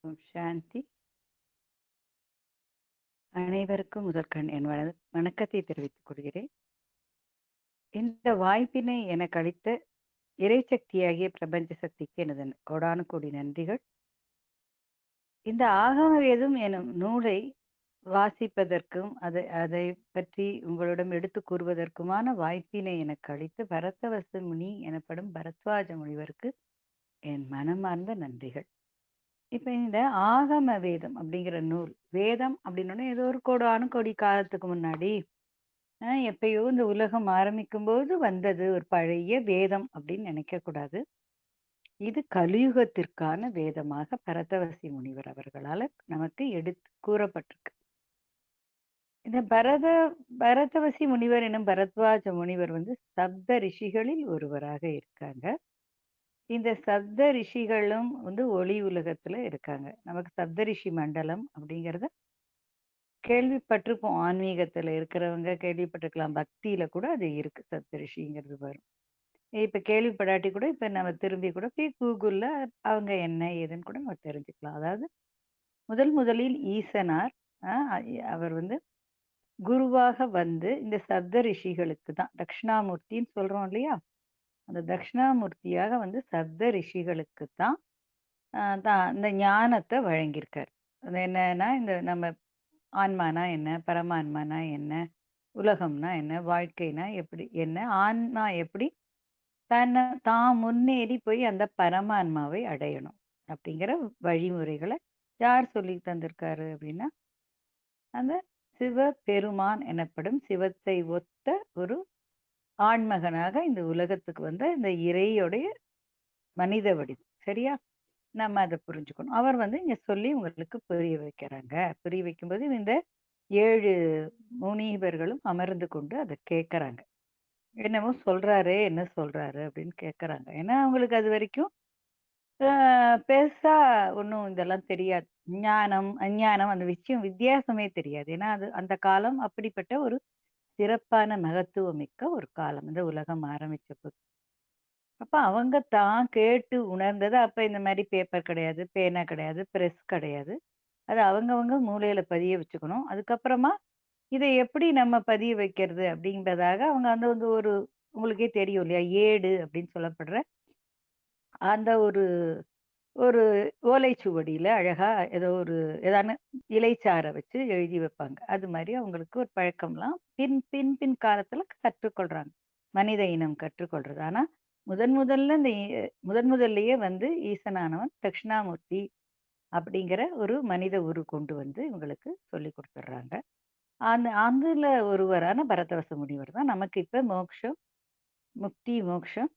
ஓம் சாந்தி. அனைவருக்கும் முதற்கண் என் வணக்கத்தை தெரிவித்துக் கொள்கிறேன். இந்த வாய்ப்பினை எனக்கு அளித்த இறைசக்தியாகிய பிரபஞ்ச சக்திக்கு எனது கோடானு கோடி நன்றிகள். இந்த ஆகம வேதம் எனும் நூலை வாசிப்பதற்கும் அதை பற்றி உங்களிடம் எடுத்து கூறுவதற்குமான வாய்ப்பினை எனக்கு அளித்து பரதவச முனி எனப்படும் பரத்வாஜ முனிவருக்கு என் மனமார்ந்த நன்றிகள். இப்ப இந்த ஆகம வேதம் அப்படிங்கிற நூல், வேதம் அப்படின்னோடனே ஏதோ ஒரு கோடானு கோடி காலத்துக்கு முன்னாடி எப்பயோ இந்த உலகம் ஆரம்பிக்கும் போது வந்தது ஒரு பழைய வேதம் அப்படின்னு நினைக்க கூடாது. இது கலியுகத்திற்கான வேதமாக பரதவசி முனிவர் அவர்களால நமக்கு எடுத்து கூறப்பட்டிருக்கு. இந்த பரதவசி முனிவர் எனும் பரத்வாஜ முனிவர் சப்த ரிஷிகளில் ஒருவராக இருக்காங்க. இந்த சப்த ரிஷிகளும் ஒளி உலகத்துல இருக்காங்க. நமக்கு சப்த ரிஷி மண்டலம் அப்படிங்கறத கேள்விப்பட்டிருப்போம். ஆன்மீகத்துல இருக்கிறவங்க கேள்விப்பட்டிருக்கலாம். பக்தியில கூட அது இருக்கு, சப்த ரிஷிங்கிறது வரும். இப்ப கேள்விப்படாட்டி கூட இப்ப நம்ம திரும்பி கூட போய் கூகுள்ல அவங்க என்ன ஏதுன்னு கூட நம்ம தெரிஞ்சுக்கலாம். அதாவது முதலில் ஈசனார் அவர் குருவாக இந்த சப்த ரிஷிகளுக்கு தான் தட்சிணாமூர்த்தின்னு சொல்றோம் இல்லையா, அந்த தட்சிணாமூர்த்தியாக சப்த ரிஷிகளுக்கு தான் இந்த ஞானத்தை வழங்கியிருக்காரு. அது என்னன்னா, இந்த நம்ம ஆன்மானா என்ன, பரமான்மானா என்ன, உலகம்னா என்ன, வாழ்க்கைனா எப்படி, என்ன ஆன்மா எப்படி தான் முன்னேறி போய் அந்த பரமான்மாவை அடையணும் அப்படிங்கிற வழிமுறைகளை யார் சொல்லி தந்திருக்காரு அப்படின்னா, அந்த சிவ பெருமான் எனப்படும் சிவத்தை ஒத்த ஒரு ஆண்மகனாக இந்த உலகத்துக்கு இந்த இறையோடைய மனித வடிவம். சரியா? நம்ம அதை புரிஞ்சுக்கணும். அவர் இங்க சொல்லி உங்களுக்கு புரிய வைக்கிறாங்க. புரிய வைக்கும்போது இந்த 7 முனிவர்களும் அமர்ந்து கொண்டு அதை கேட்கறாங்க. என்னமோ சொல்றாரு, என்ன சொல்றாரு அப்படின்னு கேட்கறாங்க. ஏன்னா அவங்களுக்கு அது வரைக்கும் பெருசா ஒன்றும் இதெல்லாம் தெரியாது. ஞானம் அஞ்ஞானம் அந்த விஷயம் வித்தியாசமே தெரியாது. ஏன்னா அது அந்த காலம் அப்படிப்பட்ட ஒரு சிறப்பான மகத்துவமிக்க ஒரு காலம், இந்த உலகம் ஆரம்பிச்ச. அப்ப அவங்க தான் கேட்டு உணர்ந்தது. அப்ப இந்த மாதிரி பேப்பர் கிடையாது, பேனா கிடையாது, பிரஸ் கிடையாது. அது அவங்கவங்க மூளையில பதிய வச்சுக்கணும். அதுக்கப்புறமா இதை எப்படி நம்ம பதிய வைக்கிறது அப்படின்றதாக அவங்க ஒரு உங்களுக்கே தெரியும் இல்லையா, ஏடு அப்படின்னு சொல்லப்படுற அந்த ஒரு ஒரு ஓலைச்சுவடியில அழகா ஏதோ ஒரு ஏதான இலைச்சாரை வச்சு எழுதி வைப்பாங்க. அது மாதிரி அவங்களுக்கு ஒரு பழக்கம்லாம் பின் பின் பின் காலத்துல கற்றுக்கொள்றாங்க. மனித இனம் கற்றுக்கொள்றது. ஆனா முதல்ல இந்த முதல்லயே ஈசனானவன் தட்சிணாமூர்த்தி அப்படிங்கிற ஒரு மனித உரு கொண்டு இவங்களுக்கு சொல்லி கொடுத்துட்றாங்க. அதுல ஒருவரான பரதவச முனிவர் தான் நமக்கு இப்ப மோட்சம்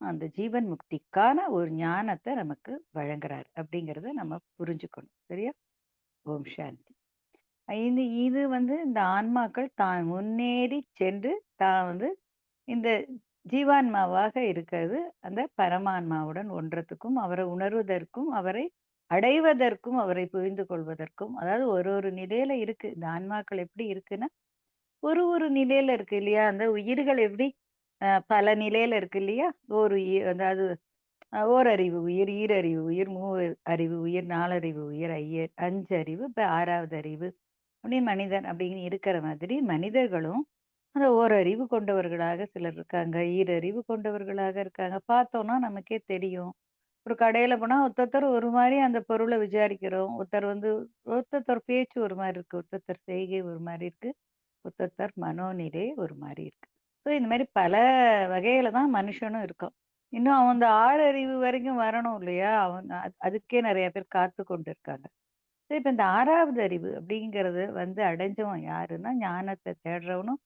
அந்த ஜீவன் முக்திக்கான ஒரு ஞானத்தை நமக்கு வழங்குறாரு அப்படிங்கறத நம்ம புரிஞ்சுக்கணும். சரியா? ஓம் சாந்தி. இது இந்த ஆன்மாக்கள் தான் முன்னேறி சென்று தான் இந்த ஜீவான்மாவாக இருக்கிறது அந்த பரமான்மாவுடன் ஒன்றத்துக்கும், அவரை உணர்வதற்கும், அவரை அடைவதற்கும், அவரை புரிந்து கொள்வதற்கும். அதாவது ஒரு நிலையில இருக்கு இந்த ஆன்மாக்கள். எப்படி இருக்குன்னா, ஒரு நிலையில இருக்கு இல்லையா, அந்த உயிர்கள் எப்படி பல நிலையில இருக்கு இல்லையா. அதாவது ஓரறிவு உயிர், ஈரறிவு உயிர், அறிவு உயிர், நாலறிவு உயிர், 5 அறிவு, இப்ப 6வது அறிவு அப்படின்னு மனிதன் அப்படின்னு இருக்கிற மாதிரி மனிதர்களும் அந்த ஓரறிவு கொண்டவர்களாக சிலர் இருக்காங்க, ஈரறிவு கொண்டவர்களாக இருக்காங்க. பார்த்தோம்னா நமக்கே தெரியும். ஒரு கடையில போனா ஒருத்தர் ஒரு மாதிரி அந்த பொருளை விசாரிக்கிறோம். ஒருத்தர் பேச்சு ஒரு மாதிரி இருக்கு, ஒருத்தர் செய்கை ஒரு மாதிரி இருக்கு, ஒருத்தர் மனோநிலை ஒரு மாதிரி இருக்கு. ஸோ இந்த மாதிரி பல வகையில தான் மனுஷனும் இருக்கும். இன்னும் அவன் அந்த ஆறறிவு வரைக்கும் வரணும் இல்லையா, அவன் அதுக்கே நிறைய பேர் காத்து கொண்டு இருக்காங்க. சரி, இப்ப இந்த 6வது அறிவு அப்படிங்கிறது அடைஞ்சவன் யாருன்னா, ஞானத்தை தேடுறவனும்,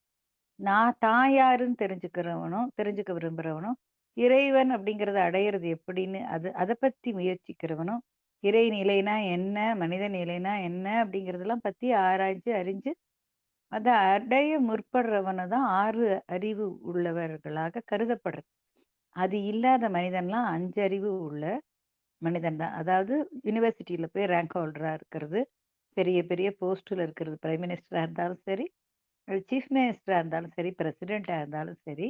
நான் தான் யாருன்னு தெரிஞ்சுக்க விரும்புறவனும், இறைவன் அப்படிங்கறத அடையிறது எப்படின்னு அதை பத்தி முயற்சிக்கிறவனும், இறை நிலைனா என்ன, மனித நிலைனா என்ன அப்படிங்கறதெல்லாம் பத்தி ஆராய்ஞ்சு அறிஞ்சு அதை அடைய முற்படுறவனை தான் 6 அறிவு உள்ளவர்களாக கருதப்படுறது. அது இல்லாத மனிதன்லாம் 5 அறிவு உள்ள மனிதன் தான். அதாவது யூனிவர்சிட்டியில போய் ரேங்க் ஹோல்டரா இருக்கிறது, பெரிய பெரிய போஸ்ட்ல இருக்கிறது, பிரைம் மினிஸ்டரா இருந்தாலும் சரி, சீஃப் மினிஸ்டரா இருந்தாலும் சரி, பிரசிடென்டா இருந்தாலும் சரி,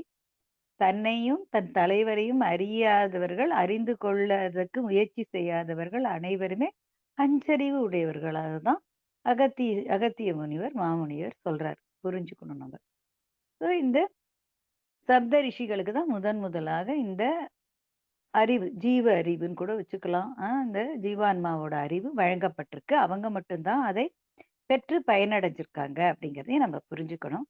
தன்னையும் தன் தலைவரையும் அறியாதவர்கள், அறிந்து கொள்ளதற்கு முயற்சி செய்யாதவர்கள் அனைவருமே அஞ்சறிவு உடையவர்களாக தான் அகத்திய முனிவர், மாமுனிவர் சொல்றாரு. புரிஞ்சுக்கணும் நம்ம. ஸோ இந்த சப்த ரிஷிகளுக்கு தான் முதலாக இந்த அறிவு, ஜீவ அறிவுன்னு கூட வச்சுக்கலாம். இந்த ஜீவான்மாவோட அறிவு வழங்கப்பட்டிருக்கு. அவங்க மட்டும் தான் அதை பெற்று பயனடைஞ்சிருக்காங்க அப்படிங்கிறதையும் நம்ம புரிஞ்சுக்கணும்.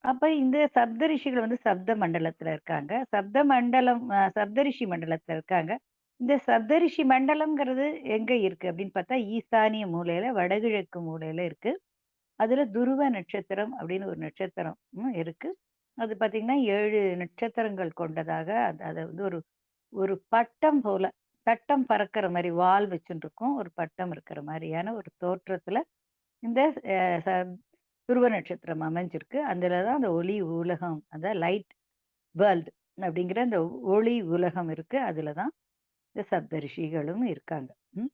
அப்ப இந்த சப்தரிஷிகள் வந்து சப்த மண்டலத்துல இருக்காங்க. சப்தரிஷி மண்டலத்துல இருக்காங்க. இந்த சப்தரிஷி மண்டலம்ங்கிறது எங்க இருக்கு அப்படின்னு பார்த்தா, ஈசானிய மூலையில, வடகிழக்கு மூலையில இருக்கு. அதுல துருவ நட்சத்திரம் அப்படின்னு ஒரு நட்சத்திரம் இருக்கு. அது பார்த்தீங்கன்னா 7 நட்சத்திரங்கள் கொண்டதாக அத வந்து ஒரு ஒரு பட்டம் போல, தட்டம் பறக்கிற மாரி வால் வச்சுட்டு இருக்கும். ஒரு பட்டம் இருக்கிற மாரியான ஒரு தோற்றத்துல இந்த அ ச துருவ நட்சத்திரம் அமைஞ்சிருக்கு. அதுல தான் அந்த ஒளி உலகம், அதான் லைட் வேர்ல்ட் அப்படிங்கிற அந்த ஒளி உலகம் இருக்கு. அதுல தான் இந்த சப்த ரிஷிகளும் இருக்காங்க. ம்.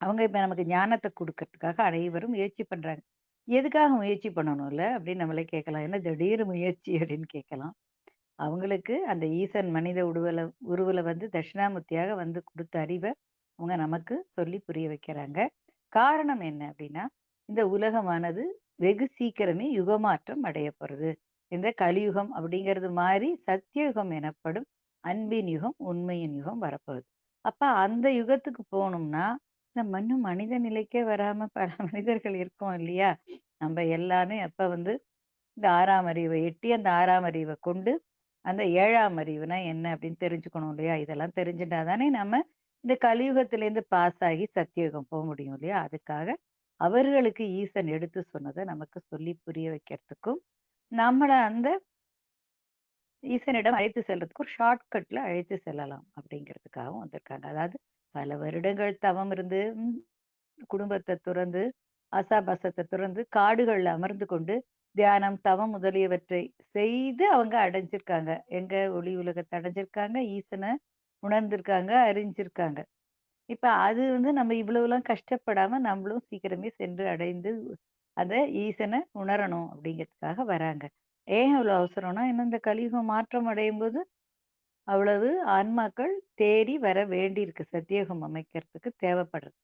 அவங்க இப்ப நமக்கு ஞானத்த குடுக்கறதுக்காக அனைவரும் முயற்சி பண்றாங்க. எதுக்காக முயற்சி பண்ணணும்ல? அப்படின்னு நம்மளே கேட்கலாம். என்ன திடீர் முயற்சி அப்படின்னு கேட்கலாம். அவங்களுக்கு அந்த ஈசன் மனித உருவுல வந்து தட்சிணாமூர்த்தியாக வந்து குடுத்த அறிவ அவங்க நமக்கு சொல்லி புரிய வைக்கிறாங்க. காரணம் என்ன அப்படின்னா, இந்த உலகமானது வெகு சீக்கிரமே யுகமாற்றம் அடையப் போறது. இந்த கலியுகம் அப்படிங்கிறது மாறி சத்தியயுகம் எனப்படும் அன்பின் யுகம், உண்மையின் யுகம் வரப்போகுது. அப்ப அந்த யுகத்துக்கு போணும்னா, நம்ம இன்னும் மனித நிலைக்கே வராம பல மனிதர்கள் இருக்கோம் இல்லையா? நம்ம எல்லாரும் எப்ப வந்து இந்த 6ஆம் அறிவை எட்டி, அந்த 6ஆம் அறிவ கொண்டு, அந்த 7ஆம் அறிவுனா என்ன அப்படின்னு தெரிஞ்சுக்கணும் இல்லையா? இதெல்லாம் தெரிஞ்சுட்டா தானே நம்ம இந்த கலியுகத்திலேருந்து பாஸ் ஆகி சத்தியயுகம் போ முடியும் இல்லையா? அதுக்காக அவர்களுக்கு ஈசன் எடுத்து சொன்னத நமக்கு சொல்லி புரிய வைக்கிறதுக்கும், நம்மள அந்த ஈசனிடம் அழைத்து செல்றதுக்கு ஒரு ஷார்ட்கட்ல அழைத்து செல்லலாம் அப்படிங்கிறதுக்காகவும் வந்திருக்காங்க. அதாவது பல வருடங்கள் தவம் இருந்து, குடும்பத்த துறந்து, ஆசாபாசத்த துறந்து, காடுகள்ல அமர்ந்து கொண்டு, தியானம், தவம் முதலியவற்றை செய்து அவங்க அடைஞ்சிருக்காங்க. எங்க ஒளி உலகத்த அடைஞ்சிருக்காங்க, ஈசன உணர்ந்திருக்காங்க, அறிஞ்சிருக்காங்க. இப்ப அது வந்து நம்ம இவ்வளவுலாம் கஷ்டப்படாம நம்மளும் சீக்கிரமே சென்று அடைந்து, அத ஈசன உணரணும் அப்படிங்கிறதுக்காக வராங்க. ஏன் அவ்வளவு அவசரம்னா, இன்னும் இந்த கலியுகம் மாற்றம் அடையும்போது, அவ்வளவு ஆன்மாக்கள் தேறி வர வேண்டியிருக்கு. சத்தியயுகம் அமைக்கிறதுக்கு தேவைப்படுது.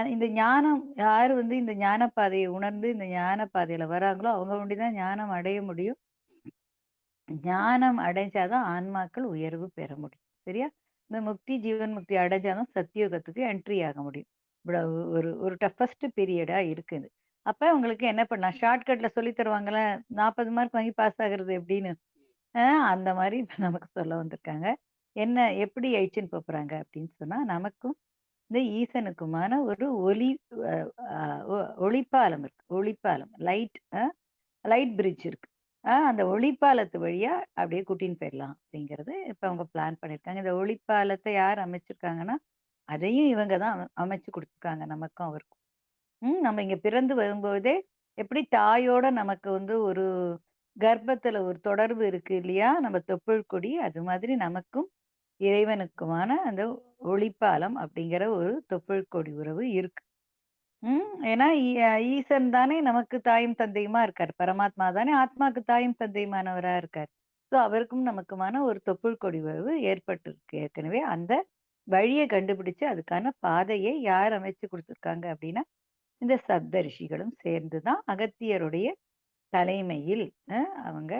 இந்த ஞானம் யாரு வந்து இந்த ஞான பாதையை உணர்ந்து, இந்த ஞான பாதையில வராங்களோ, அவங்க ஒண்டி தான் ஞானம் அடைய முடியும். ஞானம் அடைஞ்சா தான் ஆன்மாக்கள் உயர்வு பெற முடியும். சரியா? இந்த முக்தி, ஜீவன் முக்தி அடைஞ்சா தான் சத்தியுகத்துக்கு என்ட்ரி ஆக முடியும். இவ்வளவு ஒரு ஒரு டஃபஸ்ட் பீரியடா இருக்கு இது. அப்ப உங்களுக்கு என்ன பண்ணலாம்? ஷார்ட்கட்ல சொல்லி தருவாங்கல்ல, 40 மார்க் வாங்கி பாஸ் ஆகுறது எப்படின்னு. அ அந்த மாரி இப்ப நமக்கு சொல்ல வந்திருக்காங்க. என்ன எப்படி அழிச்சுன்னு போப்போறாங்க அப்படின்னு சொன்னா, நமக்கும் இந்த ஈசனுக்குமான ஒரு ஒளி அ அ ஒ ஒளிப்பாலம் இருக்கு. ஒளிப்பாலம். லைட் பிரிட்ஜ் இருக்கு. அந்த ஒளிப்பாலத்து வழியா அப்படியே கூட்டின்னு போயிரலாம் அப்படிங்கிறது இப்ப அவங்க பிளான் பண்ணியிருக்காங்க. இந்த ஒளிப்பாலத்த யார் அமைச்சிருக்காங்கன்னா, அதையும் இவங்க தான் அமைச்சு குடுத்துருக்காங்க நமக்கும் அவருக்கும். நம்ம இங்க பிறந்து வரும்போதே எப்படி தாயோட நமக்கு வந்து ஒரு கர்ப்பத்துல ஒரு தொடர்பு இருக்கு இல்லையா? நம்ம தொப்புள் கொடி, அது மாதிரி நமக்கும் இறைவனுக்குமான அந்த ஒளிப்பாலம் அப்படிங்கிற ஒரு தொப்புள் கொடி உறவு இருக்கு. ஏன்னா ஈசன் தானே நமக்கு தாயும் தந்தையுமா இருக்காரு. பரமாத்மா தானே ஆத்மாக்கு தாயும் தந்தையுமானவரா இருக்காரு. ஸோ அவருக்கும் நமக்குமான ஒரு தொப்புள் கொடி உறவு ஏற்பட்டிருக்கு ஏற்கனவே. அந்த வழிய கண்டுபிடிச்சு அதுக்கான பாதையை யார் அமைச்சு குடுத்துருக்காங்க அப்படின்னா, இந்த சப்த ரிஷிகளும் சேர்ந்து தான் அகத்தியருடைய தலைமையில் அ அவங்க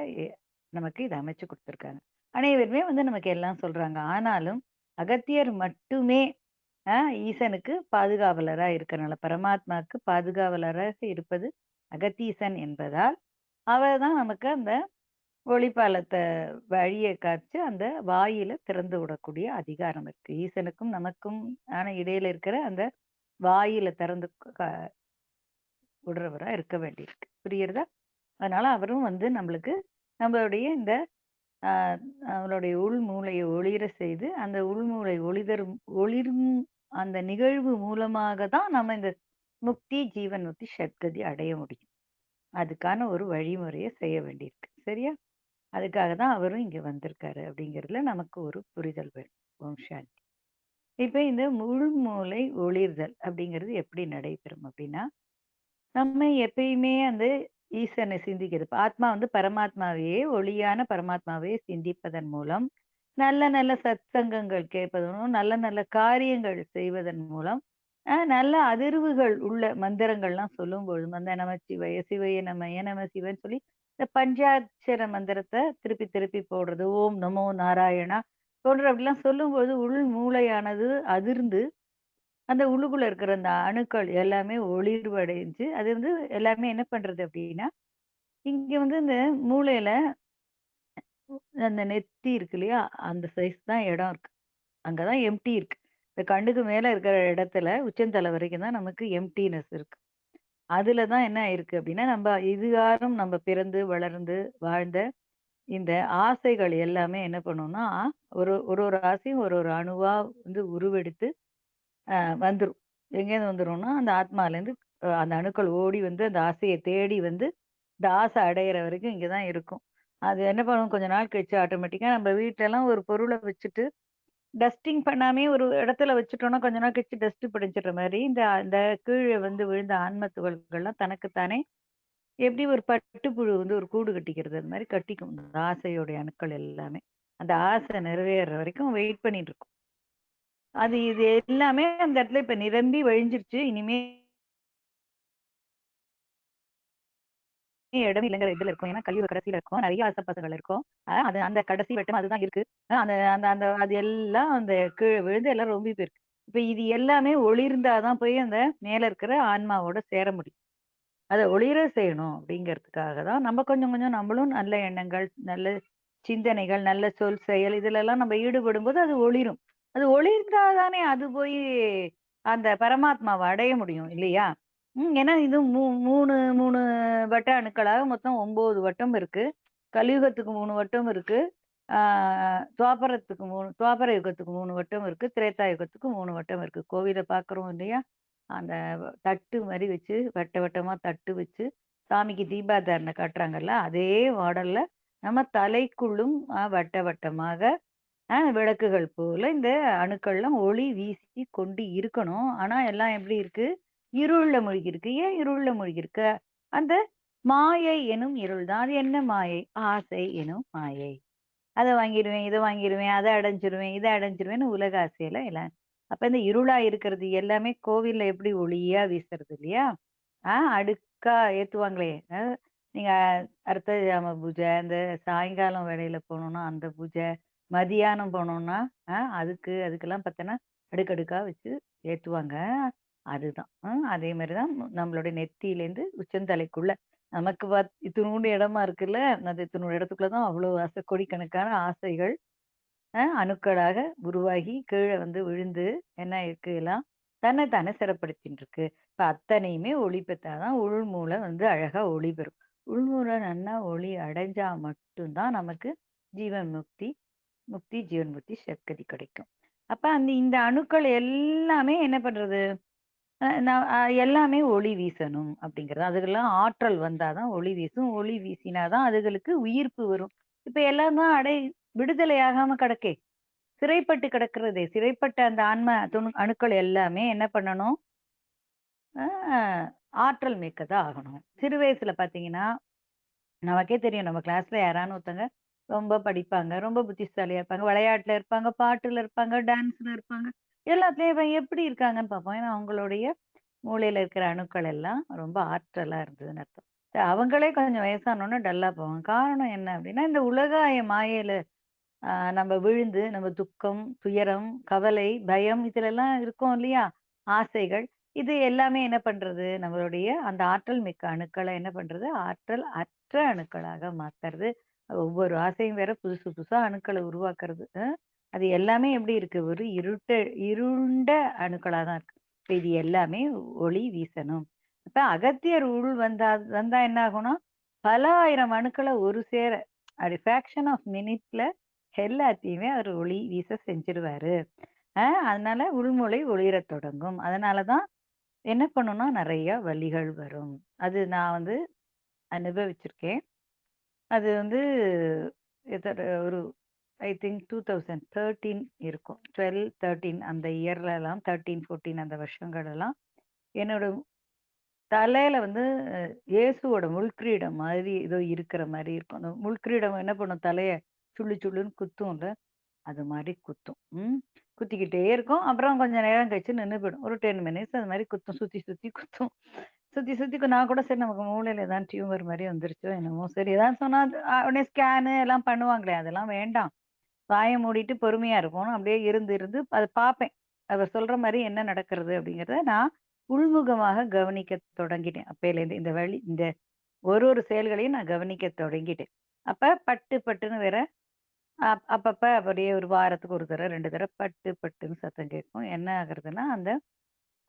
நமக்கு இத அமைச்சு குடுத்துருக்காங்க. அனைவருமே வந்து நமக்கு எல்லாம் சொல்றாங்க. ஆனாலும் அகத்தியர் மட்டுமே அ ஈசனுக்கு பாதுகாவலரா இருக்கறனால, பரமாத்மாவுக்கு பாதுகாவலராக இருப்பது அகத்தீசன் என்பதால், அவர் தான் நமக்கு அந்த ஒளிப்பாலத்த வழிய காமிச்சு, அந்த வாயில திறந்து விடக்கூடிய அதிகாரம் இருக்கு. ஈசனுக்கும் நமக்கும் ஆன இடையில இருக்கிற அந்த வாயில திறந்து விடுறவரா இருக்க வேண்டியிருக்கு. புரியுறதா? அதனால அவரும் வந்து நம்மளுக்கு நம்மளுடைய இந்த அ அவளுடைய உள் மூளையை ஒளிர செய்து, அந்த உள்மூளை ஒளிரும் அந்த நிகழ்வு மூலமாக தான் நம்ம இந்த முக்தி, ஜீவன் முக்தி, சத்கதி அடைய முடியும். அதுக்கான ஒரு வழிமுறைய செய்ய வேண்டியிருக்கு. சரியா? அதுக்காக தான் அவரும் இங்க வந்திருக்காரு அப்படிங்கிறதுல நமக்கு ஒரு புரிதல் வேணும். ஓம் சாந்தி. இப்ப இந்த உள்மூளை ஒளிர்தல் அப்படிங்கிறது எப்படி நடைபெறும் அப்படின்னா, நம்ம எப்பயுமே வந்து ஈசனை சிந்திக்கிறது. இப்ப ஆத்மா வந்து பரமாத்மாவையே ஒளியான பரமாத்மாவையே சிந்திப்பதன் மூலம், நல்ல நல்ல சத்சங்கங்கள் கேட்பதன் மூலம், நல்ல நல்ல காரியங்கள் செய்வதன் மூலம், நல்ல அதிர்வுகள் உள்ள மந்திரங்கள்லாம் சொல்லும்பொழுது அந்த நமச்சிவாய, சிவய நமய நம சிவன்னு சொல்லி இந்த பஞ்சாட்சர மந்திரத்த திருப்பி திருப்பி போடுறது. ஓம் நமோ நாராயணா போன்ற அப்படிலாம் சொல்லும்போது உள் மூளையானது அதிர்ந்து, அந்த உள்ளுக்குள்ள இருக்கிற அந்த அணுக்கள் எல்லாமே ஒளிர்வடைஞ்சு, அது வந்து எல்லாமே என்ன பண்றது அப்படின்னா, இங்க வந்து இந்த மூளையில அந்த நெத்தி இருக்கு இல்லையா? அந்த சைஸ் தான் இடம் இருக்கு. அங்க தான் எம்ப்டி இருக்கு. இந்த கண்ணுக்கு மேல இருக்கிற இடத்துல உச்சந்தலை வரைக்கும் தான் நமக்கு எம்ப்டினஸ் இருக்கு. அதுல தான் என்ன ஆயிருக்கு அப்டின்னா, நம்ப இதுகாரும் நம்ம பிறந்து, வளர்ந்து, வாழ்ந்த இந்த ஆசைகள் எல்லாமே என்ன பண்ணும்னா, ஒரு ஆசையும் ஒரு அணுவா வந்து உருவெடுத்து வந்துரும். எங்கேருந்து வந்துரும்னா, அந்த ஆத்மாலேருந்து அந்த அணுக்கள் ஓடி வந்து அந்த ஆசைய தேடி வந்து, இந்த ஆசை அடையிற வரைக்கும் இங்க தான் இருக்கும். அது என்ன பண்ணும் கொஞ்ச நாள் கழிச்சு ஆட்டோமேட்டிக்கா நம்ம வீட்லலாம் ஒரு பொருள வச்சுட்டு டஸ்டிங் பண்ணாமயே ஒரு இடத்துல வச்சுட்டோம்னா, கொஞ்ச நாள் கழிச்சு டஸ்ட் படிஞ்சிடுற மாரி, இந்த இந்த கீழ வந்து விழுந்த ஆன்ம துகள்கள்லாம் தனக்கு தானே எப்படி ஒரு பட்டுப்புழு வந்து ஒரு கூடு கட்டிக்கிறது, அது மாரி கட்டிக்கும். இந்த ஆசையோடைய அணுக்கள் எல்லாமே. அந்த ஆசை நிறைவேறுற வரைக்கும் வெயிட் பண்ணிட்டு இருக்கும். இது எல்லாமே அந்த இடத்துல இப்ப நிரம்பி வழிஞ்சிருச்சு. இனிமே இடமே இல்லங்கிற இதுல இருக்கும். ஏன்னா கலியுக கடைசியில இருக்கோம். நெறைய ஆசைப்பாசங்கள் இருக்கும். அது அந்த கடைசி வட்டம் அதுதான் இருக்கு. அந்த அந்த அந்த அது எல்லாம் அந்த கீழ விழுந்து எல்லாம் ரொம்பி போயிருக்கு. இப்ப இது எல்லாமே ஒளிர்ந்தா தான் போய் அந்த மேல இருக்கிற ஆன்மாவோட சேர முடியும். அத ஒளிர செய்யணும் அப்படிங்கிறதுக்காக தான் நம்ம கொஞ்சம் கொஞ்சம் நம்மளும் நல்ல எண்ணங்கள், நல்ல சிந்தனைகள், நல்ல சொல், செயல் இதுலலாம் நம்ம ஈடுபடும்போது அது ஒளிரும். அது ஒளிர்ந்தா தானே அது போய் அந்த பரமாத்மாவ அடைய முடியும் இல்லையா? ஏன்னா இது 3 வட்ட அணுக்களாக மொத்தம் 9 வட்டம் இருக்கு. கலியுகத்துக்கு 3 வட்டம் இருக்கு. ஆ துவாபர யுகத்துக்கு 3 வட்டம் இருக்கு. திரேதா யுகத்துக்கு 3 வட்டம் இருக்கு. கோவில பார்க்குறோம் இல்லையா? அந்த தட்டு மாரி வச்சு, வட்ட வட்டமா தட்டு வச்சு, சாமிக்கு தீபாதாரணை காட்டுறாங்கல்ல, அதே மாடல்ல நம்ம தலைக்குள்ளும் வட்ட வட்டமாக விளக்குகள் போல இந்த அணுக்கள்லாம் ஒளி வீசி கொண்டு இருக்கணும். ஆனா எல்லாம் எப்படி இருக்கு? இருள்ல மூழ்கி இருக்கு. ஏன் இருள்ல மூழ்கி இருக்கு? அந்த மாயை எனும் இருள் தான். அது என்ன மாயை? ஆசை எனும் மாயை. அத வாங்கிருவேன், இத வாங்கிருவேன், அத அடைஞ்சிருவேன், இத அடைஞ்சிருவேன்னு உலக ஆசையில எல்லாம் அப்ப இந்த இருளா இருக்கிறது எல்லாமே கோவில்ல எப்படி ஒளியா வீசுறது இல்லையா? அடுக்கா ஏத்துவாங்களே! நீங்க அர்த்த ஜாம பூஜை, இந்த சாயங்காலம் வேளையில போனோம்னா அந்த பூஜை, மதியானம் போனோம்னா, அதுக்கெல்லாம் பார்த்தீங்கன்னா, அடுக்கடுக்கா வச்சு ஏத்துவாங்க. அதுதான். அதே மாரி தான் நம்மளுடைய நெத்தியிலேருந்து உச்சந்தலைக்குள்ள நமக்கு இத்துணூண்டு இடமா இருக்குல்ல, அந்த இத்துணூண்டு இடத்துக்குள்ள தான் அவ்வளோ ஆசை கோடிக்கணக்கான ஆசைகள் அணுக்களாக உருவாகி கீழ வந்து விழுந்து என்ன இருக்கு எல்லாம் தன்னை தானே சிறப்படுத்தின்னு இருக்கு. இப்ப அத்தனையுமே ஒளி பெற்றா தான் உள்மூளை வந்து அழகா ஒளி பெறும். உள்மூளை நன்னா ஒளி அடைஞ்சா மட்டும் தான் நமக்கு ஜீவன் முக்தி, ஜீவன் முக்தி சத்கதி கிடைக்கும். அப்ப இந்த அணுக்கள் எல்லாமே என்ன பண்றது? நான் எல்லாமே ஒளி வீசணும் அப்படிங்கிறது. அதுக்கெல்லாம் ஆற்றல் வந்தா தான் ஒளி வீசும். ஒளி வீசினா தான் அதுகளுக்கு உயிர்ப்பு வரும். இப்ப எல்லாம் தான் விடுதலை ஆகாம கிடக்கே! சிறைப்பட்டு கிடக்கிறதே! சிறைப்பட்ட அந்த ஆன்ம அணுக்கள் எல்லாமே என்ன பண்ணணும்? ஆ ஆற்றல் மிக்கதா ஆகணும். சிறு வயசுல பார்த்தீங்கன்னா, நமக்கே தெரியும் நம்ம கிளாஸ்ல யாரான்னு ஒருத்தங்க ரொம்ப படிப்பாங்க, ரொம்ப புத்திசாலியா இருப்பாங்க, விளையாட்டுல இருப்பாங்க, பாட்டுல இருப்பாங்க, டான்ஸ்ல இருப்பாங்க. எல்லாத்துலயும் இவன் எப்படி இருக்காங்கன்னு பார்ப்போம். ஏன்னா அவங்களுடைய மூளையில இருக்கிற அணுக்கள் எல்லாம் ரொம்ப ஆற்றலா இருந்ததுன்னு அர்த்தம். அவங்களே கொஞ்சம் வயசானோனே டல்லா போவாங்க. காரணம் என்ன அப்படின்னா, இந்த உலகாய மாயையில நம்ம விழுந்து நம்ம துக்கம், துயரம், கவலை, பயம் இதுலலாம் இருக்கோம் இல்லையா? ஆசைகள். இது எல்லாமே என்ன பண்றது? நம்மளுடைய அந்த ஆற்றல் மிக்க அணுக்கள என்ன பண்றது? ஆற்றல் அற்ற அணுக்களாக மாத்துறது. ஒவ்வொரு ஆசையும் வேற புதுசு புதுசா அணுக்கள உருவாக்குறது. அது எல்லாமே எப்படி இருக்கு? ஒரு இருண்ட அணுக்களா தான் இருக்கு. இப்ப இது எல்லாமே ஒளி வீசணும். இப்ப அகத்தியர் வந்தா என்ன ஆகும்னா, பல ஆயிரம் அணுக்கள ஒரு சேர ஃபிராக்ஷன் ஆஃப் மினிட்ல எல்லாத்தையுமே அவரு ஒளி வீச செஞ்சுருவாரு. அதனால உள்மூளை ஒளிரத் தொடங்கும். அதனால தான் என்ன பண்ணும்னா, நெறைய வலிகள் வரும். அது நான் வந்து அனுபவிச்சிருக்கேன். அது வந்து ஒரு ஐ திங்க் 2013 இருக்கும். 12, 13 அந்த இயர்லலாம் 13, 14 அந்த வருஷங்கள்லாம் என்னோட தலையில வந்து இயேசுவோட முள்கிரீடம் மாதிரி ஏதோ இருக்கிற மாரி இருக்கும். அந்த முள்கிரீடம் என்ன பண்ணும் தலைய சுள்ளு சுள்ளுன்னு குத்தும்ல. அது மாரி குத்தும். குத்திக்கிட்டே இருக்கும். அப்புறம் கொஞ்சம் நேரம் கழிச்சு நின்னு போயிடும். ஒரு 10 மினிட்ஸ் அது மாரி குத்தும். சுத்தி, சுத்தி குத்தும். சுத்தி, சுத்தி நான் கூட சரி நமக்கு மூளையில ஏதாவது டியூமர் மாரி வந்துருச்சோ என்னமோ! சரி ஏதாவது சொன்னா அது உடனே ஸ்கேனு எல்லாம் பண்ணுவாங்களே! அதெல்லாம் வேண்டாம். வாய மூடிட்டு பொறுமையா இருக்கணும். அப்படியே இருந்து, இருந்து அத பார்ப்பேன். அவர் சொல்ற மாரி என்ன நடக்கிறது அப்படிங்கிறத நான் உள்முகமாக கவனிக்க தொடங்கிட்டேன். அப்பயிலேருந்து இந்த வழி இந்த ஒரு ஒரு செயல்களையும் நான் கவனிக்க தொடங்கிட்டேன். அப்ப பட்டு பட்டுன்னு வேற அப்பப்ப அப்படியே ஒரு வாரத்துக்கு 1 தடவ, 2 தடவ பட்டு பட்டுன்னு சத்தம் கேட்கும். என்ன ஆகுறதுன்னா, அந்த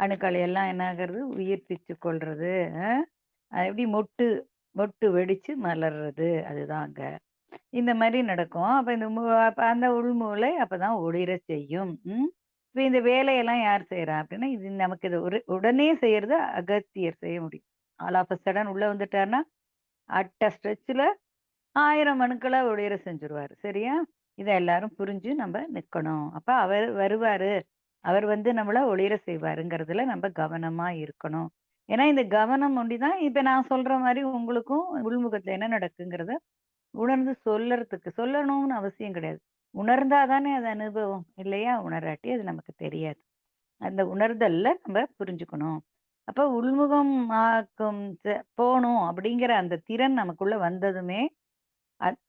அணுக்கள் எல்லாம் என்ன ஆகுறது? உயிர்ப்பிச்சு கொள்றது. அ எப்படி மொட்டு மொட்டு வெடிச்சு மலர்றது. அதுதான் அங்க. இந்த மாரி நடக்கும். அப்ப இந்த அப்ப அந்த உள்மூளை அப்பதான் ஒளிர செய்யும். ம். இப்ப இந்த வேலையெல்லாம் யார் செய்றா? அப்படின்னா, இது நமக்கு இது உடனே செய்யறது அகத்தியர் செய்ய முடியும். ஆல் ஆஃப் அ சடன் உள்ள வந்துட்டார்ன்னா, அட்ட ஸ்ட்ரெச்சுல 1000 அணுக்கள ஒளிர செஞ்சுருவாரு. சரியா? இத எல்லாரும் புரிஞ்சு நம்ப நிக்கணும். அப்ப அவர் வருவாரு. அவர் வந்து நம்மள ஒளிர செய்வாருங்கிறதுல நம்ப கவனமா இருக்கணும். ஏன்னா, இந்த கவனம் ஒண்டி தான் இப்ப நான் சொல்ற மாரி உங்களுக்கும் உள்முகத்துல என்ன நடக்குங்கிறத உணர்ந்து சொல்லணும்னு அவசியம் கிடையாது. உணர்ந்தா தானே அது அனுபவம் இல்லையா? உணராட்டி அது நமக்கு தெரியாது. அந்த உணர்தல்ல நம்ம புரிஞ்சுக்கணும். அப்ப உள்முகம் ஆக்கும் போணும் அப்படிங்கிற அந்த திறன் நமக்குள்ள வந்ததுமே,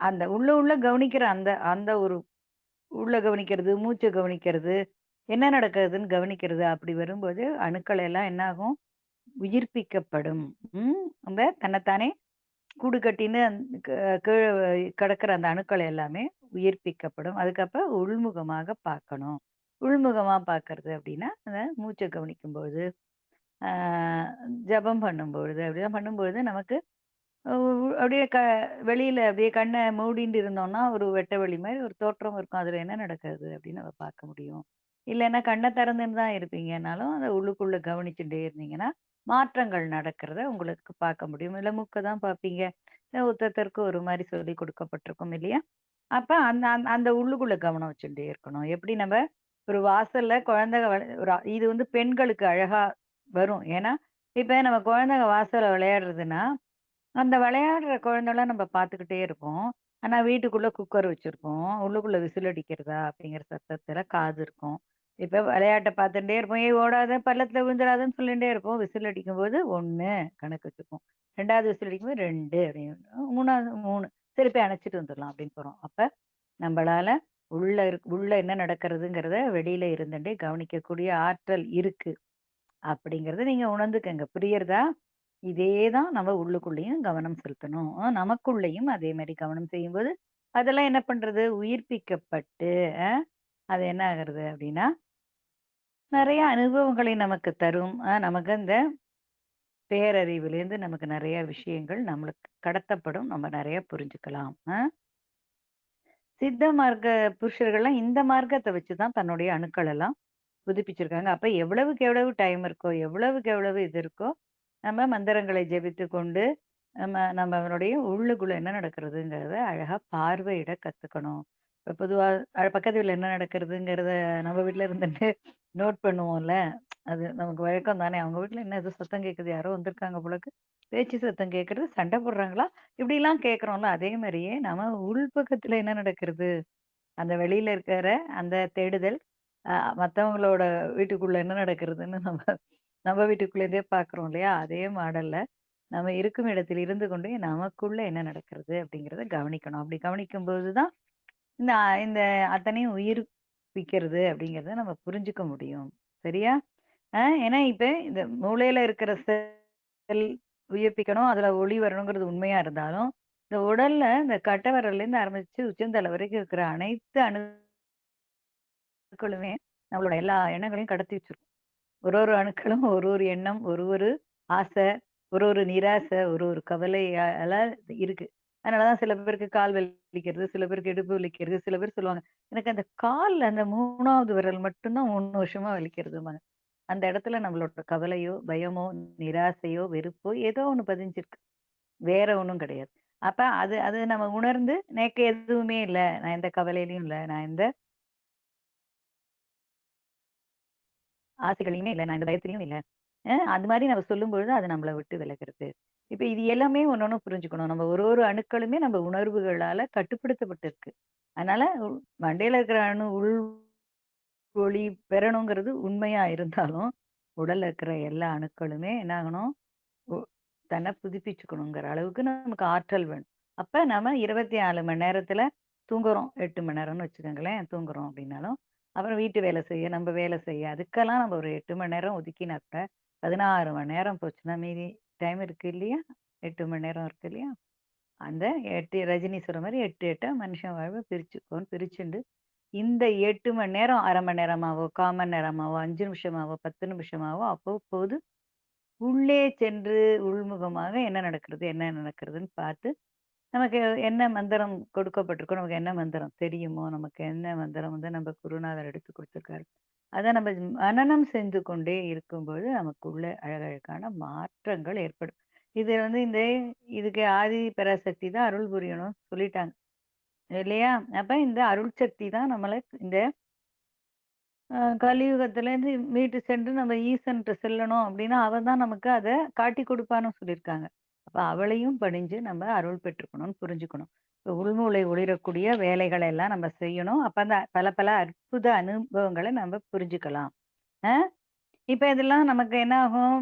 அந்த உள்ள உள்ள கவனிக்கிற அந்த அந்த ஒரு உள்ள கவனிக்கிறது, மூச்ச கவனிக்கிறது, என்ன நடக்குதுன்னு கவனிக்கிறது அப்படி வரும்போது அணுக்கள் எல்லாம் என்ன ஆகும்? உயிர்ப்பிக்கப்படும். ம். அந்த தன்னைத்தானே கூடு கட்டின்னு கீழ கிடக்கிற அந்த அணுக்கள் எல்லாமே உயிர்ப்பிக்கப்படும். அதுக்கப்புறம் உள்முகமாக பார்க்கணும். உள்முகமா பார்க்கறது அப்படின்னா, அந்த மூச்ச கவனிக்கும்போது, ஆ ஜெபம் பண்ணும்பொழுது, அப்படிலாம் பண்ணும்பொழுது நமக்கு அப்படியே வெளியில அப்படியே கண்ண மூடிட்டு இருந்தோம்னா, ஒரு வெட்ட வெளி மாரி ஒரு தோற்றம் இருக்கும். அதுல என்ன நடக்குது அப்படின்னு நம்ம பார்க்க முடியும். இல்லன்னா கண்ண திறந்துன்னு தான் இருப்பீங்கன்னாலும், அத உள்ளுக்குள்ள கவனிச்சுட்டே இருந்தீங்கன்னா, மாற்றங்கள் நடக்கிறத உங்களுக்கு பார்க்க முடியும். இல்ல மூக்க தான் பார்ப்பீங்க. ஒருத்தருக்கு ஒரு மாரி சொல்லிக் கொடுக்கப்பட்டிருக்கும் இல்லையா? அப்ப அந்த அந்த அந்த உள்ளுக்குள்ள கவனம் வச்சுட்டே இருக்கணும். எப்படி நம்ம ஒரு வாசல்ல குழந்தைக ஒரு இது வந்து பெண்களுக்கு அழகா வரும். ஏன்னா, இப்ப நம்ம குழந்தைங்க வாசல்ல விளையாடுறதுன்னா, அந்த விளையாடுற குழந்தைலாம் நம்ம பார்த்துக்கிட்டே இருப்போம். ஆனா வீட்டுக்குள்ள குக்கர் வச்சிருப்போம். உள்ளுக்குள்ள விசில் அடிக்கிறதா அப்படிங்கிற சத்தத்துல காது இருக்கும். இப்ப விளையாட்ட பார்த்துட்டே இருப்போம். "ஏய் ஓடாத, பள்ளத்துல விழுந்துடாதன்னு" சொல்லிட்டே இருப்போம். விசில் அடிக்கும்போது 1 கணக்கு வச்சுப்போம். 2வது விசில் அடிக்கும்போது 2 அப்படின்னு 3வது 3 சரி போய் அணைச்சுட்டு வந்துரலாம் அப்படின்னு போறோம். அப்ப நம்பளால உள்ள என்ன நடக்கிறதுங்கிறத வெளியில இருந்துட்டே கவனிக்கக்கூடிய ஆற்றல் இருக்கு. அப்படிங்கிறத நீங்க உணர்ந்துக்கங்க. புரியுறதா? இதே தான் நம்ம உள்ளுக்குள்ளேயும் கவனம் செலுத்தணும். நமக்குள்ளேயும் அதே மாரி கவனம் செய்யும்போது, அதெல்லாம் என்ன பண்றது? உயிர்ப்பிக்கப்பட்டு, அ அது என்ன ஆகுறது அப்படின்னா, நெறைய அனுபவங்களை நமக்கு தரும். நமக்கு அந்த பேரறிவிலேருந்து நமக்கு நெறைய விஷயங்கள் நம்மளுக்கு கடத்தப்படும். நம்ம நெறைய புரிஞ்சுக்கலாம். சித்த மார்க்க புருஷர்கள்லாம் இந்த மார்க்கத்த வச்சு தான் தன்னுடைய அணுக்கள் எல்லாம் புதுப்பிச்சிருக்காங்க. அப்ப எவ்வளவுக்கு எவ்வளவு டைம் இருக்கோ, எவ்வளவுக்கு எவ்வளவு இது இருக்கோ, நம்ம மந்திரங்களை ஜெபித்துக் கொண்டு, நம்மளுடைய உள்ளுக்குள்ள என்ன நடக்கிறதுங்கிறத அழகா பார்வையிட கத்துக்கணும். இப்ப பொதுவா பக்கத்து வீட்ல என்ன நடக்கிறதுங்கிறத நம்ம வீட்ல இருந்துட்டு நோட் பண்ணுவோம்ல. அது நமக்கு வழக்கம் தானே. அவங்க வீட்ல என்ன ஏதோ சத்தம் கேட்குது, யாரோ வந்திருக்காங்க போல இருக்கு. பேச்சு சத்தம் கேட்குறது, சண்டை போடுறாங்களா? இப்படிலாம் கேட்குறோம்ல. அதே மாரியே நம்ம உள்பக்கத்துல என்ன நடக்கிறது? அந்த வெளியில இருக்கிற அந்த தேடுதல், அ மத்தவங்களோட வீட்டுக்குள்ள என்ன நடக்கிறதுன்னு நம்ம நம்ம வீட்டுக்குள்ளேருந்தே பார்க்குறோம் இல்லையா? அதே மாடல்ல நம்ம இருக்கும் இடத்தில் இருந்து கொண்டே நமக்குள்ள என்ன நடக்கிறது அப்படிங்கிறத கவனிக்கணும். அப்படி கவனிக்கும்போது தான் இந்த இந்த அத்தனையும் உயிர்ப்பிக்கிறது அப்படிங்கிறத நம்ம புரிஞ்சுக்க முடியும். சரியா? ஏன்னா இப்ப இந்த மூளையில இருக்கிற செல் உயிர்ப்பிக்கணும், அதுல ஒளி வரணுங்கிறது உண்மையா இருந்தாலும், இந்த உடல்ல இந்த கட்டை விரல்லேருந்து ஆரம்பிச்சு உச்சந்தலை வரைக்கும் இருக்கிற அனைத்து அணுக்களுமே நம்மளோட எல்லா எண்ணங்களையும் கடத்தி வச்சிரும். ஒரு ஒரு அணுக்களும் ஒரு ஒரு எண்ணம், ஒரு ஒரு ஆசை, ஒரு ஒரு நிராசை, ஒரு ஒரு கவலை இருக்கு. அதனால தான் சில பேருக்கு கால் வலிக்கிறது, சில பேருக்கு இடுப்பு வலிக்கிறது, சில பேர் சொல்லுவாங்க, "எனக்கு அந்த கால்ல அந்த 3வது விரல் மட்டும் தான் 3 வருஷமா வலிக்கிறதும்பாங்க." அந்த இடத்துல நம்மளோட கவலையோ, பயமோ, நிராசையோ, வெறுப்போ ஏதோ ஒண்ணு பதிஞ்சிருக்கு. வேற ஒண்ணும் கிடையாது. அப்ப அது அது நம்ம உணர்ந்து, "எனக்கு எதுவுமே இல்ல. நான் எந்த கவலையிலயும் இல்ல. நான் எந்த ஆசைகளையுமே இல்ல. நான் இந்த பயத்திலயும் இல்ல." அது மாரி நம்ம சொல்லும்பொழுது, அது நம்மள விட்டு விலகுறது. இப்ப இது எல்லாமே ஒண்ணொண்ணு புரிஞ்சுக்கணும். நம்ம ஒரு ஒரு அணுக்களுமே நம்ம உணர்வுகளால கட்டுப்படுத்தப்பட்டிருக்கு. அதனால மண்டையில இருக்கிற அணு ஒளி பெறணுங்கிறது உண்மையா இருந்தாலும், உடல்ல இருக்கிற எல்லா அணுக்களுமே என்ன ஆகணும்? ஒ தன்னை புதுப்பிச்சுக்கணுங்கிற அளவுக்கு நமக்கு ஆற்றல் வேணும். அப்ப நம்ம 24 மணி நேரத்துல தூங்குறோம். 8 மணி நேரம்னு வச்சுக்கோங்களேன், தூங்குறோம் அப்படின்னாலும், அப்புறம் வீட்டு வேலை செய்ய, நம்ம வேலை செய்ய, அதுக்கெல்லாம் நம்ம ஒரு 8 மணி நேரம் ஒதுக்கினா கூட, 16 மணி நேரம் போச்சுன்னா, மீதி டைம் இருக்கு இல்லையா? 8 மணி நேரம் இருக்கு இல்லையா? அந்த 8 ரஜினி சொன்ன மாரி 8, 8 மனுஷன் வாழ்வ பிரிச்சுக்கோன்னு பிரிச்சுண்டு, இந்த 8 மணி நேரம் 1/2 மணி நேரமாவோ, 1/4 மணி நேரமாவோ, 5 நிமிஷமாவோ, 10 நிமிஷமாவோ அவ்வப்போது உள்ளே சென்று உள்முகமாக என்ன நடக்கிறது, என்ன நடக்கிறதுன்னு பார்த்து, நமக்கு என்ன மந்திரம் கொடுக்கப்பட்டிருக்கோ, நமக்கு என்ன மந்திரம் தெரியுமோ, நமக்கு என்ன மந்திரம் வந்து நம்ம குருநாதர் எடுத்து குடுத்துருக்காரு. அத நம்ம மனனம் செஞ்சு கொண்டே இருக்கும்போது, நமக்குள்ள அழகழகான மாற்றங்கள் ஏற்படும். இது வந்து இதுக்கு ஆதி பராசக்தி தான் அருள் புரியணும்னு சொல்லிட்டாங்க. இல்லையா? அப்ப இந்த அருள் சக்தி தான் நம்மள இந்த கலியுகத்திலேருந்து மீட்டு சென்று நம்ம ஈசன்ட்ட செல்லணும் அப்படின்னா, அவ தான் நமக்கு அத காட்டிக் குடுப்பான்னு சொல்லியிருக்காங்க. அப்ப அவளையும் பணிஞ்சு நம்ம அருள் பெற்றுக்கணும்னு புரிஞ்சுக்கணும். இப்ப உள்மூளை ஒளிரக்கூடிய வேலைகள எல்லாம் நம்ம செய்யணும். அப்ப அந்த பல பல அற்புத அனுபவங்கள நம்ம புரிஞ்சுக்கலாம். அ இப்ப இதெல்லாம் நமக்கு என்ன ஆகும்?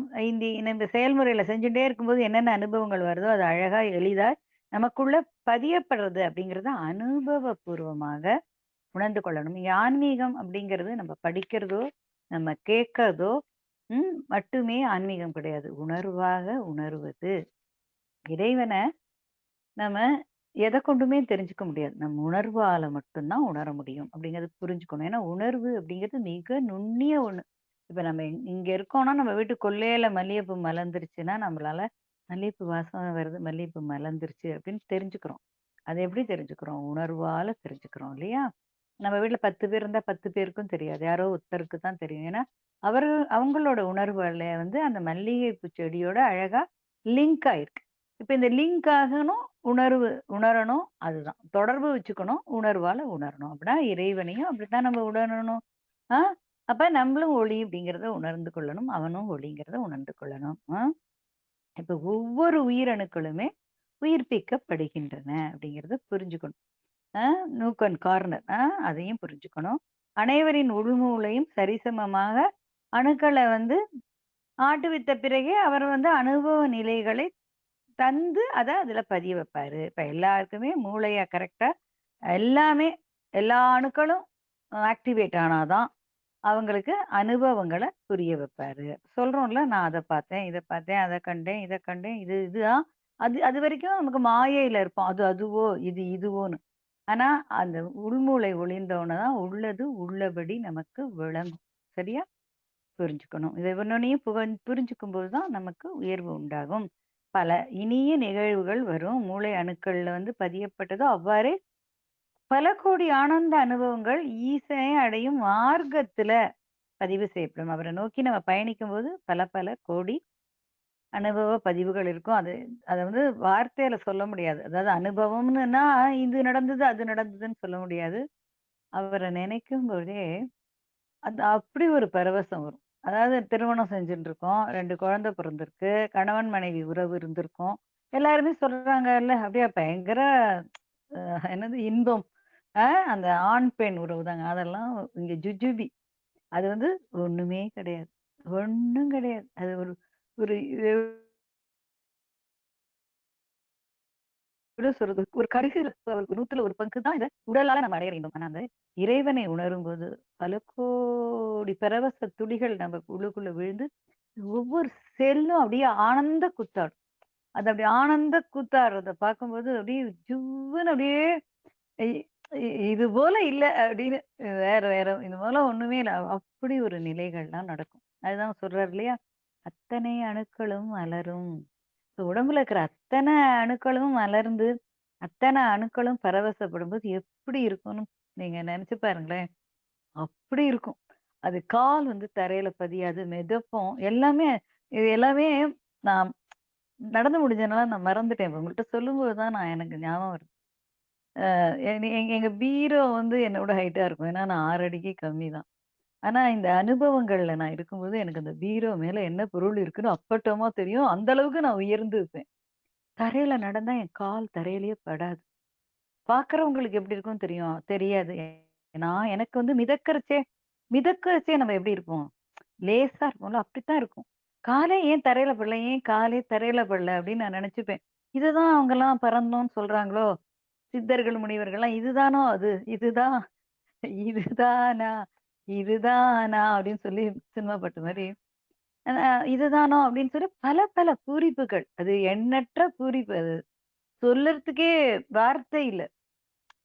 இந்த செயல்முறையில செஞ்சுட்டே இருக்கும்போது என்னென்ன அனுபவங்கள் வருதோ, அது அழகா எளிதா நமக்குள்ள பதியப்படுறது அப்படிங்கிறத அனுபவபூர்வமாக உணர்ந்து கொள்ளணும். இங்க ஆன்மீகம் அப்படிங்கிறது நம்ம படிக்கிறதோ, நம்ம கேட்கிறதோ மட்டுமே ஆன்மீகம் கிடையாது. உணர்வாக உணர்வது. இறைவன நம்ம எத கொண்டுமே தெரிஞ்சுக்க முடியாது. நம்ம உணர்வால மட்டும் தான் உணர முடியும் அப்படிங்கிறத புரிஞ்சுக்கணும். ஏன்னா உணர்வு அப்படிங்கிறது மிக நுண்ணிய ஒண்ணு. இப்ப நம்ம இங்க இருக்கோம்னா, நம்ம வீட்டு கொல்லையில மல்லிகைப்பூ மலர்ந்துருச்சுன்னா, நம்மளால மல்லிகைப்பூ வாசம் வருது, மல்லிகைப்பூ மலர்ந்துருச்சு அப்படின்னு தெரிஞ்சுக்கிறோம். அத எப்படி தெரிஞ்சுக்கிறோம்? உணர்வால தெரிஞ்சுக்கிறோம் இல்லையா? நம்ம வீட்ல 10 பேர் இருந்தா 10 பேருக்கும் தெரியாது. யாரோ ஒருத்தருக்கு தான் தெரியும். ஏன்னா, அவங்களோட உணர்வுல வந்து அந்த மல்லிகைப்பூ செடியோட அழகா லிங்க் ஆயிருக்கு. இப்ப இந்த லிங்க் ஆகணும், உணரணும். அதுதான். தொடர்பு வச்சுக்கணும், உணர்வால உணரணும். அப்படின்னா இறைவனையும் அப்படித்தான் நம்ம உணரணும். ஆ அப்ப நம்மளும் ஒளி அப்படிங்கிறத உணர்ந்து கொள்ளணும். அவனும் ஒளிங்கிறத உணர்ந்து கொள்ளணும். இப்ப ஒவ்வொரு உயிரணுக்களுமே உயிர்ப்பிக்கப்படுகின்றன அப்படிங்கிறத புரிஞ்சுக்கணும். அ நூக் அண்ட் கார்னர். அதையும் புரிஞ்சுக்கணும். அனைவரின் உள்மூளையும் சரிசமமாக அணுக்கள வந்து ஆட்டுவித்த பிறகே அவர் வந்து அனுபவ நிலைகளை தந்து அத அதுல பதிய வைப்பாரு. இப்ப எல்லாருக்குமே மூளைய கரெக்ட்டா எல்லாமே எல்லா அணுக்களும் ஆக்டிவேட் ஆனா தான் அவங்களுக்கு அனுபவங்கள புரிய வைப்பாரு. சொல்றோம்ல, நான் அத பார்த்தேன், இத பார்த்தேன், அத கண்டேன், இத கண்டேன். இதுதான். அதுவரைக்கும் நமக்கு மாயையில இருப்போம். அது அதுவோ, இது இதுவோன்னு. ஆனா, அந்த உள்மூளை ஒளிர்ந்தோன தான் உள்ளது உள்ளபடி நமக்கு விளங்கும். சரியா? புரிஞ்சுக்கணும். இத ஒண்ணொண்ணையும் புரிஞ்சுக்கும்போது தான் நமக்கு உயர்வு உண்டாகும். பல இனிய நிகழ்வுகள் வரும். மூளை அணுக்கள்ல வந்து பதியப்பட்டதோ அவ்வாறே பல கோடி ஆனந்த அனுபவங்கள் ஈசனை அடையும் மார்க்கத்துல பதிவு செய்யப்படும். அவர நோக்கி நம்ம பயணிக்கும்போது பல பல கோடி அனுபவ பதிவுகள் இருக்கும். அத வந்து வார்த்தையில சொல்ல முடியாது. அதாவது அனுபவம்னுன்னா, இது நடந்தது, அது நடந்ததுன்னு சொல்ல முடியாது. அவர நினைக்கும் பொழுதே, அது அப்படி ஒரு பரவசம் வரும். அதாவது திருமணம் செஞ்சுட்டு இருக்கோம். 2 குழந்தை பிறந்திருக்கு. கணவன் மனைவி உறவு இருந்திருக்கும். எல்லாருமே சொல்றாங்கல்ல, அப்படியே பயங்கர அ என்னது இன்பம். அ அந்த ஆண், பெண் உறவு தாங்க. அதெல்லாம் இங்க ஜுஜுபி. அது வந்து ஒண்ணுமே கிடையாது. ஒண்ணும் கிடையாது. அது ஒரு ஒரு எப்படி சொல்றது? ஒரு கடுகுல ஒரு 100ல ஒரு பங்கு தான் இத உடலால நம்ம அடைய வேண்டும். ஆனா, அந்த இறைவனை உணரும்போது பல கோடி பரவச துளிகள் நம்ம உள்ளுக்குள்ள விழுந்து, ஒவ்வொரு செல்லும் அப்படியே ஆனந்த கூத்தாடும். அது அப்படியே ஆனந்த கூத்தாடுறத பார்க்கும்போது அப்படியே ஜிவ்வுன்னு அப்படியே இ இ இது போல இல்ல அப்படின்னு வேற வேற இது போல ஒண்ணுமே இல்ல. அப்படி ஒரு நிலைகள்லாம் நடக்கும். அதுதான் சொல்றாரு இல்லையா? "அத்தனை அணுக்களும் மலரும்." இப்ப உடம்புல இருக்கிற அத்தன அணுக்களும் மலர்ந்து, அத்தன அணுக்களும் பரவசப்படும்போது எப்படி இருக்கும்னு நீங்க நெனச்சு பாருங்களேன். அப்படி இருக்கும். அது கால் வந்து தரையில பதியாது, மிதக்கும். இது எல்லாமே நான் நடந்து முடிஞ்சதுனால நான் மறந்துட்டேன். இப்ப உங்கள்ட்ட சொல்லும்போது தான் எனக்கு ஞாபகம் வருது. எங்க எங்க பீரோ வந்து என்னோட ஹைட்டா இருக்கும். ஏன்னா நான் 6 அடிக்கு கம்மி தான். ஆனா இந்த அனுபவங்கள்ல நான் இருக்கும்போது எனக்கு அந்த பீரோ மேல என்ன பொருள் இருக்குன்னு அப்பட்டமா தெரியும். அந்த அளவுக்கு நான் உயர்ந்து இருப்பேன். தரையில நடந்தா என் கால் தரையிலேயே படாது. பார்க்கிறவங்களுக்கு எப்படி இருக்கும்னு தெரியும் தெரியாது. எனக்கு வந்து மிதக்கறச்சே மிதக்க வச்சே நம்ம எப்படி இருப்போம்? லேசா இருக்கும்ல, அப்படித்தான் இருக்கும். காலே ஏன் தரையில படல? ஏன் காலே தரையில படல? அப்படின்னு நான் நெனச்சுப்பேன். இதுதான் அவங்கலாம் பறந்தோம்ன்னு சொல்றாங்களோ? சித்தர்கள், முனிவர்கள்லாம் இதுதானோ அது? இதுதான் இதுதானா? இதுதானா? அப்படின்னு சொல்லி சினிமா பாட்டு மாரி, இதுதானோ அப்படின்னு சொல்லி பல பல பூரிப்புகள். அது எண்ணற்ற பூரிப்பு அது. சொல்லறதுக்கே வார்த்தை இல்ல.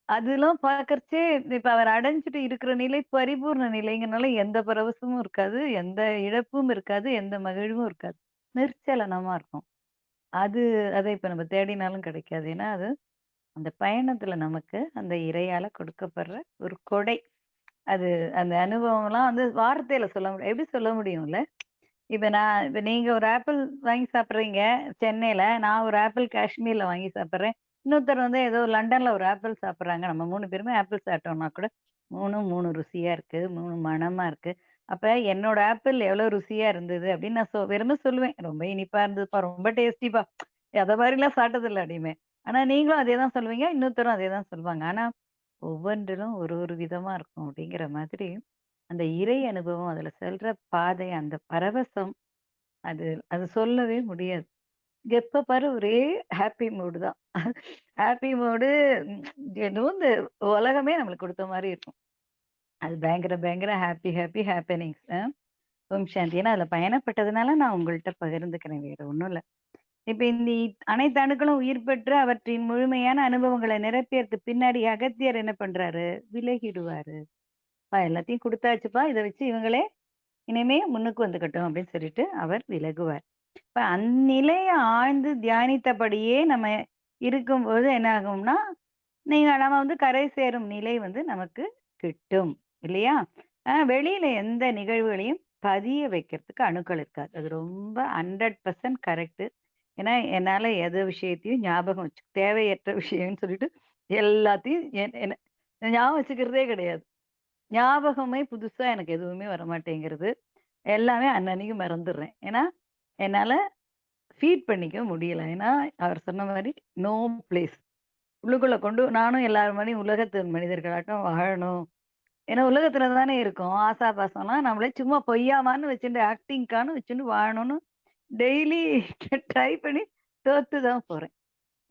அதெல்லாம் பார்க்கறச்சே இப்ப அவர் அடைஞ்சுட்டு இருக்கிற நிலை பரிபூர்ண நிலைங்கிறனால எந்த பரவசமும் இருக்காது, எந்த இழப்பும் இருக்காது, எந்த மகிழ்வும் இருக்காது. நிர்ச்சலனமா இருக்கும். அது அத இப்ப நம்ம தேடினாலும் கிடைக்காது. ஏன்னா, அது அந்த பயணத்துல நமக்கு அந்த இறையால கொடுக்கப்படுற ஒரு கொடை. அது அந்த அனுபவம்லாம் வந்து வார்த்தையில சொல்ல முடியாது. எப்படி சொல்ல முடியும்ல? இப்ப நீங்க ஒரு ஆப்பிள் வாங்கி சாப்பிடுறீங்க சென்னையில. நான் ஒரு ஆப்பிள் காஷ்மீர்ல வாங்கி சாப்பிடுறேன். இன்னொருத்தர் வந்து ஏதோ லண்டன்ல ஒரு ஆப்பிள் சாப்பிடுறாங்க. நம்ம 3 பேருமே ஆப்பிள் சாப்பிட்டோம்னா கூட 3ம் 3 ருசியா இருக்கு. 3 மணமா இருக்கு. அப்ப என்னோட ஆப்பிள் எவ்வளோ ருசியா இருந்தது அப்படின்னு நான் வெறுமனே சொல்லுவேன். ரொம்ப இனிப்பா இருந்ததுப்பா, ரொம்ப டேஸ்டிப்பா. அத மாரிலாம் சாப்பிட்டதில்ல அப்படிம்பேன். ஆனா நீங்களும் அதே தான் சொல்லுவீங்க. இன்னொருத்தரும் அதே தான் சொல்லுவாங்க. ஆனா ஒவ்வொன்றிலும் ஒரு ஒரு விதமா இருக்கும் அப்படிங்கிற மாதிரி அந்த இறை அனுபவம், அதுல செல்ற பாதை, அந்த பரவசம் அது அது சொல்லவே முடியாது. எப்ப பாரு ஒரே ஹாப்பி மூடு தான். ஹாப்பி மூடு ஏதோ இந்த உலகமே நம்மளுக்கு குடுத்த மாரி இருக்கும். அது பயங்கர பயங்கர ஹாப்பி ஹாப்பி ஹேப்பனிங்ஸ். ஓம் சாந்தி. ஏன்னா அதுல பயணப்பட்டதுனால நான் உங்கள்ட்ட பகிர்ந்துக்கிறேன். வேற ஒண்ணும் இல்ல. இப்ப இந்த அனைத்து அணுக்களும் உயிர் பெற்று அவற்றின் முழுமையான அனுபவங்கள நிரப்பியதுக்கு பின்னாடி அகத்தியர் என்ன பண்றாரு? விலகிடுவாரு. எல்லாத்தையும் குடுத்தாச்சுப்பா. இத வச்சு இவங்களே இனிமே முன்னுக்கு வந்துக்கட்டும் அப்படின்னு சொல்லிட்டு அவர் விலகுவார். இப்ப அந்நிலைய ஆழ்ந்து தியானித்தபடியே நம்ம இருக்கும்போது என்ன ஆகும்னா, நம்ம வந்து கரை சேரும் நிலை வந்து நமக்கு கிட்டும். இல்லையா? வெளியில எந்த நிகழ்வுகளையும் பதிய வைக்கிறதுக்கு அணுக்கள் இருக்காது. அது ரொம்ப 100% கரெக்ட்டு. ஏன்னா, என்னால எத விஷயத்தையும் ஞாபகம் தேவையற்ற விஷயம்னு சொல்லிட்டு எல்லாத்தையும் என்ன ஞாபகம் வச்சுக்கிறதே கிடையாது. ஞாபகமே புதுசா எனக்கு எதுவுமே வரமாட்டேங்கிறது. எல்லாமே அன்னன்னைக்கு மறந்துடுறேன். ஏன்னா, என்னால ஃபீட் பண்ணிக்க முடியல. ஏன்னா, அவர் சொன்ன மாரி நோ பிளேஸ். உள்ளுக்குள்ள கொண்டு நானும் எல்லார் மாரியும் உலகத்து மனிதர்களாட்டம் வாழணும். ஏன்னா, உலகத்துல தானே இருக்கோம். ஆசா பாசம்லாம் நம்மளே சும்மா பொய்யாமான்னு வச்சுட்டு ஆக்டிங்க்கான்னு வச்சுட்டு வாழணும்னு டெய்லி ட்ரை பண்ணி தோத்து தான் போறேன்.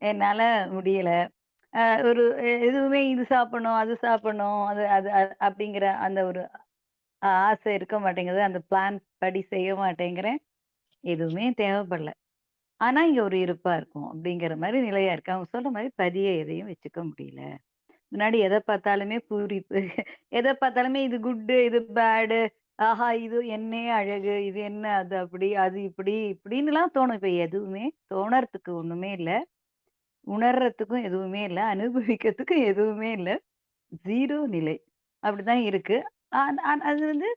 என்னால முடியல. ஒரு எதுவுமே இது சாப்பிடணும், அது சாப்பிடணும். அது அது அப்படிங்கிற அந்த ஒரு ஆசை இருக்க மாட்டேங்குது. அந்த பிளான் படி செய்ய மாட்டேங்கிறேன். எதுவுமே தேவைப்படல. ஆனா, இங்க ஒரு இருப்பா இருக்கும். அப்படிங்கிற மாரி நிலையா இருக்கு. அவங்க சொல்ற மாரி பதிய எதையும் வச்சுக்க முடியல. முன்னாடி எத பார்த்தாலுமே பூரிப்பு. எத பார்த்தாலுமே இது குட்டு, இது பேடு. ஆஹா! இது என்னே அழகு. இது என்ன அது அப்படி, அது இப்படி, இப்படின்னுலாம் தோணும். இப்ப எதுவுமே தோணறதுக்கு ஒண்ணுமே இல்ல. உணர்றதுக்கும் எதுவுமே இல்ல. அனுபவிக்கிறதுக்கும் எதுவுமே இல்ல. 0 நிலை. அப்படிதான் இருக்கு. அந் அந் அது வந்து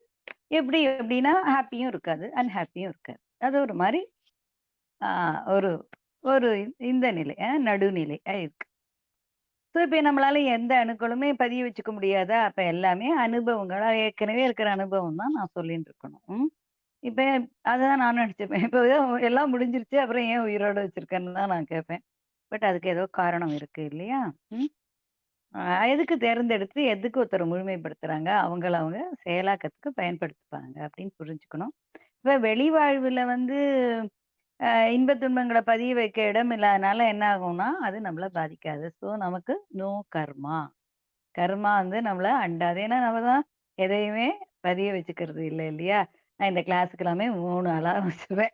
எப்படி அப்படின்னா, ஹேப்பியும் இருக்காது, அன்ஹேப்பியும் இருக்காது. அது ஒரு மாரி ஆ ஒரு ஒரு இந்த நிலை, நடுநிலை இருக்கு. ஸோ, இப்ப நம்மளால எந்த அணுக்களுமே பதிய வச்சுக்க முடியாதா? அப்ப எல்லாமே அனுபவங்களா ஏற்கனவே இருக்கிற அனுபவம் தான் நான் சொல்லின்னு இருக்கணும். இப்ப அததான் நானும் நெனச்சுப்பேன். இப்ப ஏதோ எல்லாம் முடிஞ்சிருச்சு, அப்புறம் ஏன் உயிரோட வச்சிருக்கன்னு தான் நான் கேட்பேன். பட் அதுக்கு ஏதோ காரணம் இருக்கு இல்லையா? ம். அ எதுக்கு தேர்ந்தெடுத்து, எதுக்கு ஒருத்தர முழுமைப்படுத்துறாங்க? அவங்கள அவங்க செயலாக்கத்துக்கு பயன்படுத்திப்பாங்க அப்படின்னு புரிஞ்சுக்கணும். இப்ப வெளி வாழ்வுல வந்து இன்பத் துன்பங்கள பதிய வைக்க இடம் இல்லாதனால என்ன ஆகும்னா, அது நம்மள பாதிக்காது. ஸோ நமக்கு நோ கர்மா. கர்மா வந்து நம்மள அண்டாது. ஏன்னா நம்ம தான் எதையுமே பதிய வச்சுக்கிறது இல்ல இல்லையா? நான் இந்த கிளாஸுக்கு எல்லாமே 3 அலாரம் வச்சுருவேன்.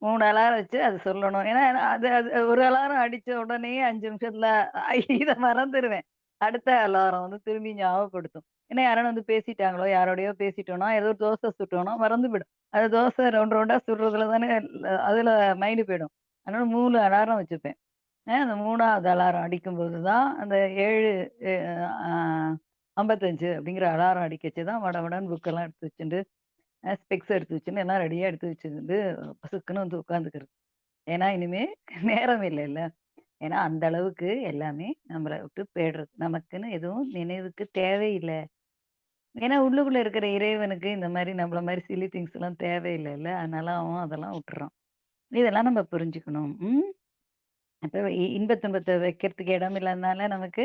3 அலாரம் வச்சு அது சொல்லணும். ஏன்னா அது அது ஒரு அலாரம் அடிச்ச உடனே 5 நிமிஷத்துல இத மறந்துருவேன். அடுத்த அலாரம் வந்து திரும்பி ஞாபகப்படுத்தும். ஏன்னா யாராவது வந்து பேசிட்டாங்களோ, யாரோடையோ பேசிட்டோம்னா, ஏதோ ஒரு தோசை சுட்டோம்னா மறந்து போயிடும். அது தோசை ரவுண்ட் ரவுண்டா சுடுறதுல தானே அதுல மைண்டு போயிடும். அதனால 3 அலாரம் வச்சுப்பேன். அந்த 3வது அலாரம் அடிக்கும்போது தான் அந்த 7 அ 55 அப்படிங்கிற அலாரம் அடிக்கச்சு தான் மடமடன்னு புக்கெல்லாம் எடுத்து வச்சுண்டு, ஸ்பெக்ஸ் எடுத்து வச்சுன்னு எல்லாம் ரெடியா எடுத்து வச்சுருந்து பசுக்குன்னு வந்து உட்காந்துக்கிறது. ஏன்னா இனிமே நேரம் இல்லைல்ல. ஏன்னா அந்த அளவுக்கு எல்லாமே நம்மள விட்டு போயிடுறது. நமக்குன்னு எதுவும் நினைவுக்கு தேவையில்ல. ஏன்னா உள்ளுக்குள்ள இருக்கிற இறைவனுக்கு இந்த மாரி நம்மள மாரி சில்லி திங்ஸ்லாம் தேவையில்லைல்ல. அதனால அவன் அதெல்லாம் விட்டுறான். இதெல்லாம் நம்ம புரிஞ்சுக்கணும். அப்ப இன்ப துன்பத்த வைக்கிறதுக்கு இடம் இல்லாதனால நமக்கு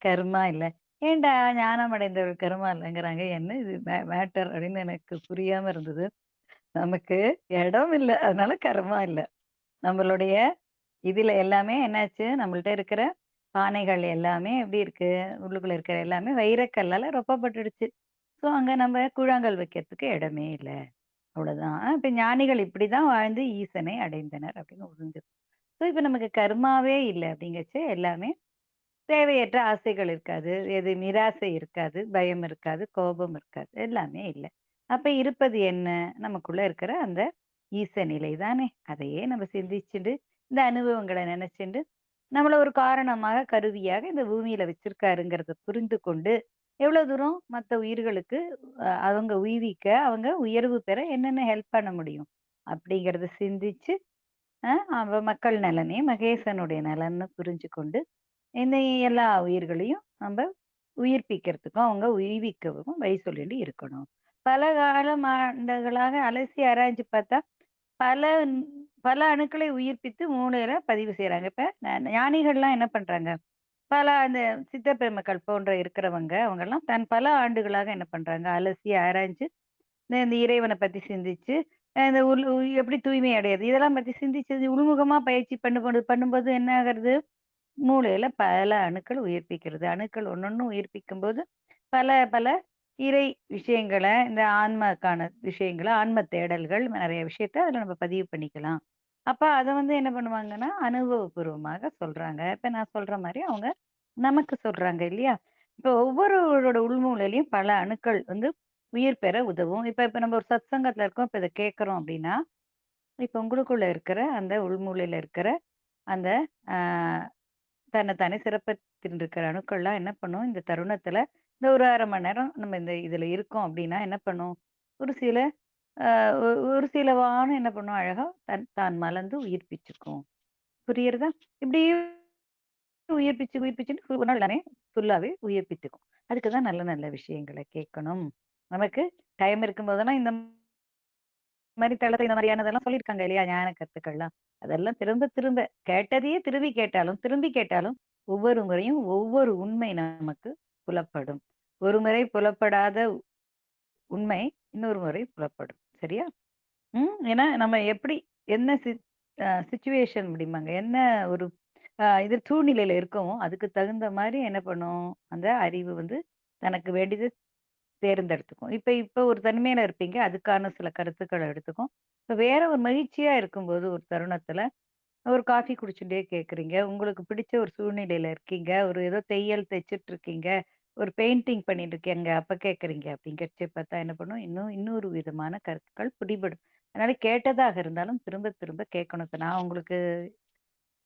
கர்மா இல்ல. ஏன்டா ஞானம் அடைந்தவள் கருமா இல்லைங்கிறாங்க. என்ன இது மேட்டர் அப்படின்னு எனக்கு புரியாம இருந்தது. நமக்கு இடம் இல்ல. அதனால கர்மா இல்ல. நம்மளுடைய இதுல எல்லாமே என்னாச்சு, நம்மள்ட்ட இருக்கிற பானைகள் எல்லாமே எப்படி இருக்கு, உள்ளுக்குள்ள இருக்கிற எல்லாமே வைரக்கல்லால ரொப்பப்பட்டுடுச்சு. ஸோ, அங்க நம்ம கூழாங்கல் வைக்கிறதுக்கு இடமே இல்ல. அவ்வளோதான். இப்ப ஞானிகள் இப்படிதான் வாழ்ந்து ஈசனை அடைந்தனர் அப்படின்னு புரிஞ்சுது. ஸோ, இப்ப நமக்கு கர்மாவே இல்ல அப்படிங்கச்ச எல்லாமே தேவையற்ற ஆசைகள் இருக்காது. எது நிராசை இருக்காது, பயம் இருக்காது, கோபம் இருக்காது. எல்லாமே இல்ல. அப்ப இருப்பது என்ன? நமக்குள்ள இருக்கிற அந்த ஈச நிலை தானே! அதையே நம்ம சிந்திச்சுண்டு, இந்த அனுபவங்கள நெனச்சுண்டு, நம்மள ஒரு காரணமாக, கருவியாக இந்த பூமியில வச்சிருக்காருங்கிறத புரிந்து கொண்டு, எவ்வளோ தூரம் மத்த உயிர்களுக்கு அவங்க உய்விக்க, அவங்க உயர்வு பெற என்னென்ன ஹெல்ப் பண்ண முடியும்? அப்படிங்கிறத சிந்திச்சு, அவ மக்கள் நலனே மகேசனுடைய நலன்னு புரிஞ்சு கொண்டு இந்த எல்லா உயிர்களையும் நம்ப உயிர்ப்பிக்கிறதுக்கும், அவங்க உய்விக்கவும் வழி சொல்லிட்டு இருக்கணும். பல காலம் ஆண்டுகளாக அலசி ஆராய்ஞ்சு பார்த்தா, பல பல அணுக்களை உயிர்ப்பித்து மூளையில பதிவு செய்றாங்க. இப்ப ஞானிகள்லாம் என்ன பண்றாங்க? பல அந்த சித்த பெருமக்கள் போன்ற இருக்கிறவங்க, அவங்கலாம் பல ஆண்டுகளாக என்ன பண்றாங்க? அலசி ஆராய்ஞ்சு, இந்த இறைவன பத்தி சிந்திச்சு, இந்த எப்படி தூய்மை அடையறது? இதெல்லாம் பத்தி சிந்திச்சு உள்முகமா பயிற்சி பண்ணும்போது என்ன ஆகுறது? மூளையில பல அணுக்கள் உயிர்ப்பிக்கிறது. அணுக்கள் ஒண்ணொண்ணும் உயிர்ப்பிக்கும்போது, பல பல இறை விஷயங்கள, இந்த ஆன்மாக்கான விஷயங்கள, ஆன்ம தேடல்கள் நெறைய விஷயத்த அதுல நம்ம பதிவு பண்ணிக்கலாம். அப்ப அத என்ன பண்ணுவாங்கன்னா, அனுபவபூர்வமாக சொல்றாங்க. இப்ப நான் சொல்ற மாரி அவங்க நமக்கு சொல்றாங்க இல்லையா? இப்ப ஒவ்வொருவரோட உள்மூலையிலயும் பல அணுக்கள் உயிர் பெற உதவும். இப்ப இப்ப நம்ம ஒரு சத்சங்கத்துல இருக்கோம். இப்ப இத கேட்கிறோம் அப்டின்னா, இப்ப உங்களுக்குள்ள இருக்கிற அந்த உள்மூலையில இருக்கிற அந்த ஆ தன்ன தானே சிறப்பித்திருக்கிற அணுக்கள்லாம் என்ன பண்ணும், இந்த தருணத்துல இந்த ஒரு 1/2 மணி நேரம் நம்ம இந்த இதுல இருக்கோம் அப்டின்னா என்ன பண்ணும், ஒரு சில அ ஒ ஒரு சில வானம் என்ன பண்ணும் அழகா தான் மலர்ந்து உயிர்ப்பிச்சுக்கும். புரியுறதா? இப்படியே உயிர்ப்பிச்சு உயிர்ப்பிச்சுன்னு ஒரு நாள் தானே ஃபுல்லாவே உயிர்ப்பித்துக்கும். அதுக்கு தான் நல்ல நல்ல விஷயங்கள கேட்கணும். நமக்கு டைம் இருக்கும்போதெல்லாம் இந்த மாரி தளத்துல இந்த மாரியானதெல்லாம் சொல்லியிருக்காங்க இல்லையா? ஞான கருத்துக்கள்லாம். அதெல்லாம் திரும்ப திரும்ப கேட்டதையே திரும்பி கேட்டாலும், திரும்பி கேட்டாலும் ஒவ்வொரு முறையும் ஒவ்வொரு உண்மை நமக்கு புலப்படும். ஒரு முறை புலப்படாத உண்மை இன்னொரு முறை புலப்படும். சரியா? ஏன்னா நம்ம எப்படி என்ன சிச்சுவேஷன் அப்படிம்பாங்க. என்ன ஒரு இது சூழ்நிலையில இருக்கோமோ, அதுக்கு தகுந்த மாரி என்ன பண்ணும், அந்த அறிவு தனக்கு வேண்டியது தேர்ந்தெடுத்துக்கும். இப்ப இப்ப ஒரு தனிமையில இருப்பீங்க. அதுக்கான சில கருத்துக்கள எடுத்துக்கும். இப்ப வேற ஒரு மகிழ்ச்சியா இருக்கும்போது ஒரு தருணத்துல, ஒரு காஃபி குடிச்சுட்டே கேட்குறீங்க. உங்களுக்கு பிடிச்ச ஒரு சூழ்நிலையில இருக்கீங்க. ஒரு ஏதோ தையல் தைச்சுட்டு இருக்கீங்க. ஒரு பெயிண்டிங் பண்ணிட்டு இருக்கீங்க. அப்ப கேட்குறீங்க. அப்படிங்கிறச்ச பார்த்தா என்ன பண்ணும், இன்னொரு விதமான கருத்துக்கள் பிடிபடும். அதனால கேட்டதாக இருந்தாலும் திரும்ப திரும்ப கேட்கணும். இப்ப நான் உங்களுக்கு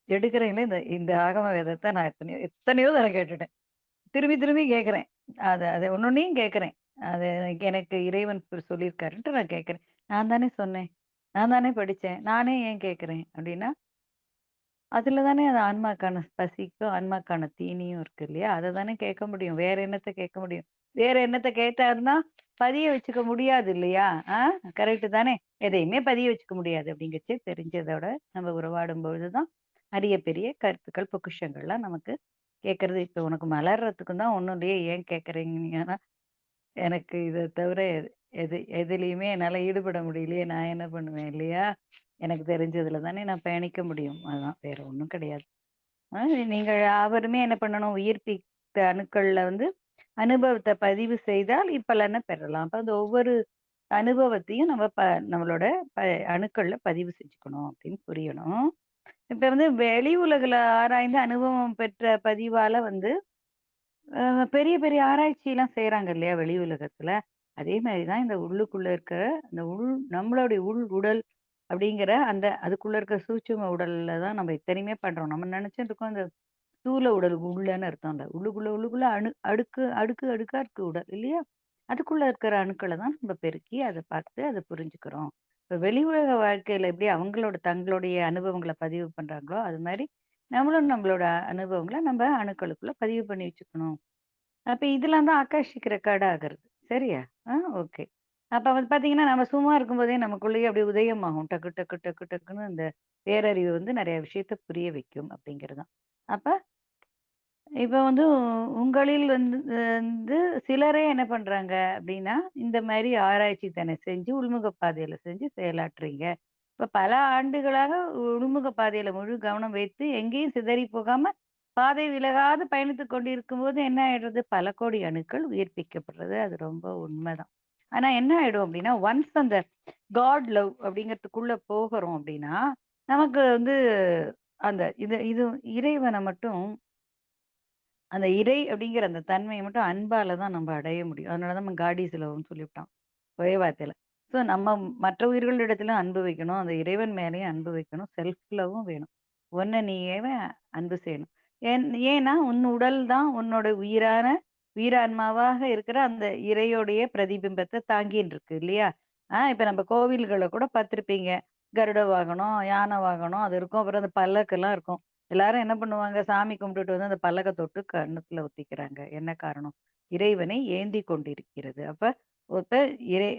எடுக்கிறேன்ல இந்த இந்த ஆகம வேதத்த நான் எத்தனையோ எத்தனையோ தடவ கேட்டுட்டேன். திரும்பி திரும்பி கேட்கிறேன். அத அத ஒண்ணொண்ணையும் கேட்கிறேன். அது எனக்கு இறைவன் சொல்லியிருக்காருன்ட்டு நான் கேட்கிறேன். நான் தானே சொன்னேன். நான் தானே படிச்சேன். நானே ஏன் கேட்கிறேன்? அப்டின்னா, அதுல தானே அது ஆன்மாக்கான பசிக்கும், ஆன்மாக்கான தீனியும் இருக்கு இல்லையா? அத தானே கேட்க முடியும். வேற என்னத்த கேட்க முடியும்? வேற என்னத்த கேட்டாருன்னா, பதிய வச்சுக்க முடியாது இல்லையா? ஆ கரெக்ட்டு தானே? எதையுமே பதிய வச்சுக்க முடியாது அப்டிங்கச்சே தெரிஞ்சதோட நம்ம உறவாடும் பொழுது தான், அரிய பெரிய கருத்துக்கள், பொக்கிஷங்கள்லாம் நமக்கு கேட்கறது. இப்ப உனக்கு மலர்றதுக்கும் தான் ஒண்ணும் இல்லையே ஏன் கேட்கறீங்கன்னா, எனக்கு இத தவிர எதுலயுமே என்னால ஈடுபட முடியலையே! நான் என்ன பண்ணுவேன் இல்லையா? எனக்கு தெரிஞ்சதுல தானே நான் பயணிக்க முடியும். அதான் வேற ஒண்ணும் கிடையாது. ஆ நீங்கள் யாவருமே என்ன பண்ணணும்? உயிர்ப்பித்த அணுக்கள்ல அனுபவத்த பதிவு செய்தால் இப்பலன பெறலாம். அப்ப அந்த ஒவ்வொரு அனுபவத்தையும் நம்ம நம்மளோட ப அணுக்கள்ல பதிவு செஞ்சுக்கணும் அப்படின்னு புரியணும். இப்ப வெளி உலகுல ஆராய்ந்து அனுபவம் பெற்ற பதிவால அ பெரிய பெரிய ஆராய்ச்சிலாம் செய்றாங்க இல்லையா? வெளி உலகத்துல. அதே மாரி தான் இந்த உள்ளுக்குள்ள இருக்கிற அந்த நம்மளுடைய உடல் அப்படிங்கிற அந்த அதுக்குள்ள இருக்க சூட்சும உடல்ல தான் நம்ம இத்தனையுமே பண்றோம். நம்ம நெனச்சுட்டு இருக்கோம் இந்த ஸ்தூல உடல் உள்ளன்னு அர்த்தம் இல்ல. உள்ளுக்குள்ள உள்ளுக்குள்ள அடுக்கு அடுக்கு அடுக்கா இருக்கு உடல் இல்லையா? அதுக்குள்ள இருக்கிற அணுக்கள தான் நம்ம பெருக்கி அத பார்த்து அத புரிஞ்சுக்கிறோம். இப்ப வெளி உலக வாழ்க்கையில எப்படி அவங்களோட தங்களுடைய அனுபவங்கள பதிவு பண்றாங்களோ, அது மாரி நம்மளும் நம்மளோட அனுபவங்கள நம்ம அணுக்களுக்குள்ள பதிவு பண்ணி வச்சுக்கணும். அப்ப இதெல்லாம் தான் ஆகாஷிக் ரெக்கார்ட் ஆகுறது. சரியா? ஓகே. அப்ப பார்த்தீங்கன்னா, நம்ம சும்மா இருக்கும்போதே நமக்குள்ளேயே அப்படியே உதயமாகும். டக்கு டக்கு டக்கு டக்குன்னு அந்த பேரறிவு நெறைய விஷயத்த புரிய வைக்கும் அப்படிங்கிறது தான். அப்ப இப்ப வந்து உங்களில் வந்து சிலரே என்ன பண்றாங்க அப்டின்னா, இந்த மாரி ஆராய்ச்சி தன செஞ்சு உள்முக பாதையில செஞ்சு செயலாற்றுறீங்க. இப்ப பல ஆண்டுகளாக உள்முக பாதையில முழு கவனம் வைத்து எங்கேயும் சிதறி போகாம, பாதை விலகாது பயணித்துக் கொண்டிருக்கும்போது என்ன ஆயிடுறது? பல கோடி அணுக்கள் உயிர்ப்பிக்கப்படுறது. அது ரொம்ப உண்மதான். ஆனா என்ன ஆயிடும் அப்டின்னா, ஒன்ஸ் அந்த காட் லவ் அப்டிங்கிறதுக்குள்ள போகுறோம் அப்டின்னா, நமக்கு வந்து அந்த இது இது இறைவன மட்டும் அந்த இறை அப்படிங்கிற அந்த தன்மைய மட்டும் அன்பால தான் நம்ம அடைய முடியும். அதனால தான் நம்ம காட் இஸ் லவ்ன்னு சொல்லிவிட்டான். ஒரே வார்த்தையில. ஸோ நம்ம மற்ற உயிர்களிடத்திலும் அன்பு வைக்கணும். அந்த இறைவன் மேலயும் அன்பு வைக்கணும். செல்ஃப் லவ்வும் வேணும். உன்ன நீயவே அன்பு செய்யணும். ஏன்னா, உன் உடல் தான் உன்னோட உயிரான்மாவாக இருக்கிற அந்த இறையோடைய பிரதிபிம்பத்த தாங்கின்னு இருக்கு இல்லையா? இப்ப நம்ம கோவில்கள கூட பார்த்திருப்பீங்க. கருட வாகனம், யானை வாகனம் அது இருக்கும். அப்புறம் அந்த பல்லக்குலாம் இருக்கும். எல்லாரும் என்ன பண்ணுவாங்க? சாமி கும்பிட்டுட்டு வந்து அந்த பல்லக்க தொட்டு கன்னத்துல ஒத்திக்கிறாங்க. என்ன காரணம்? இறைவனை ஏந்திக் கொண்டிருக்கிறது. அப்ப ஒருத்த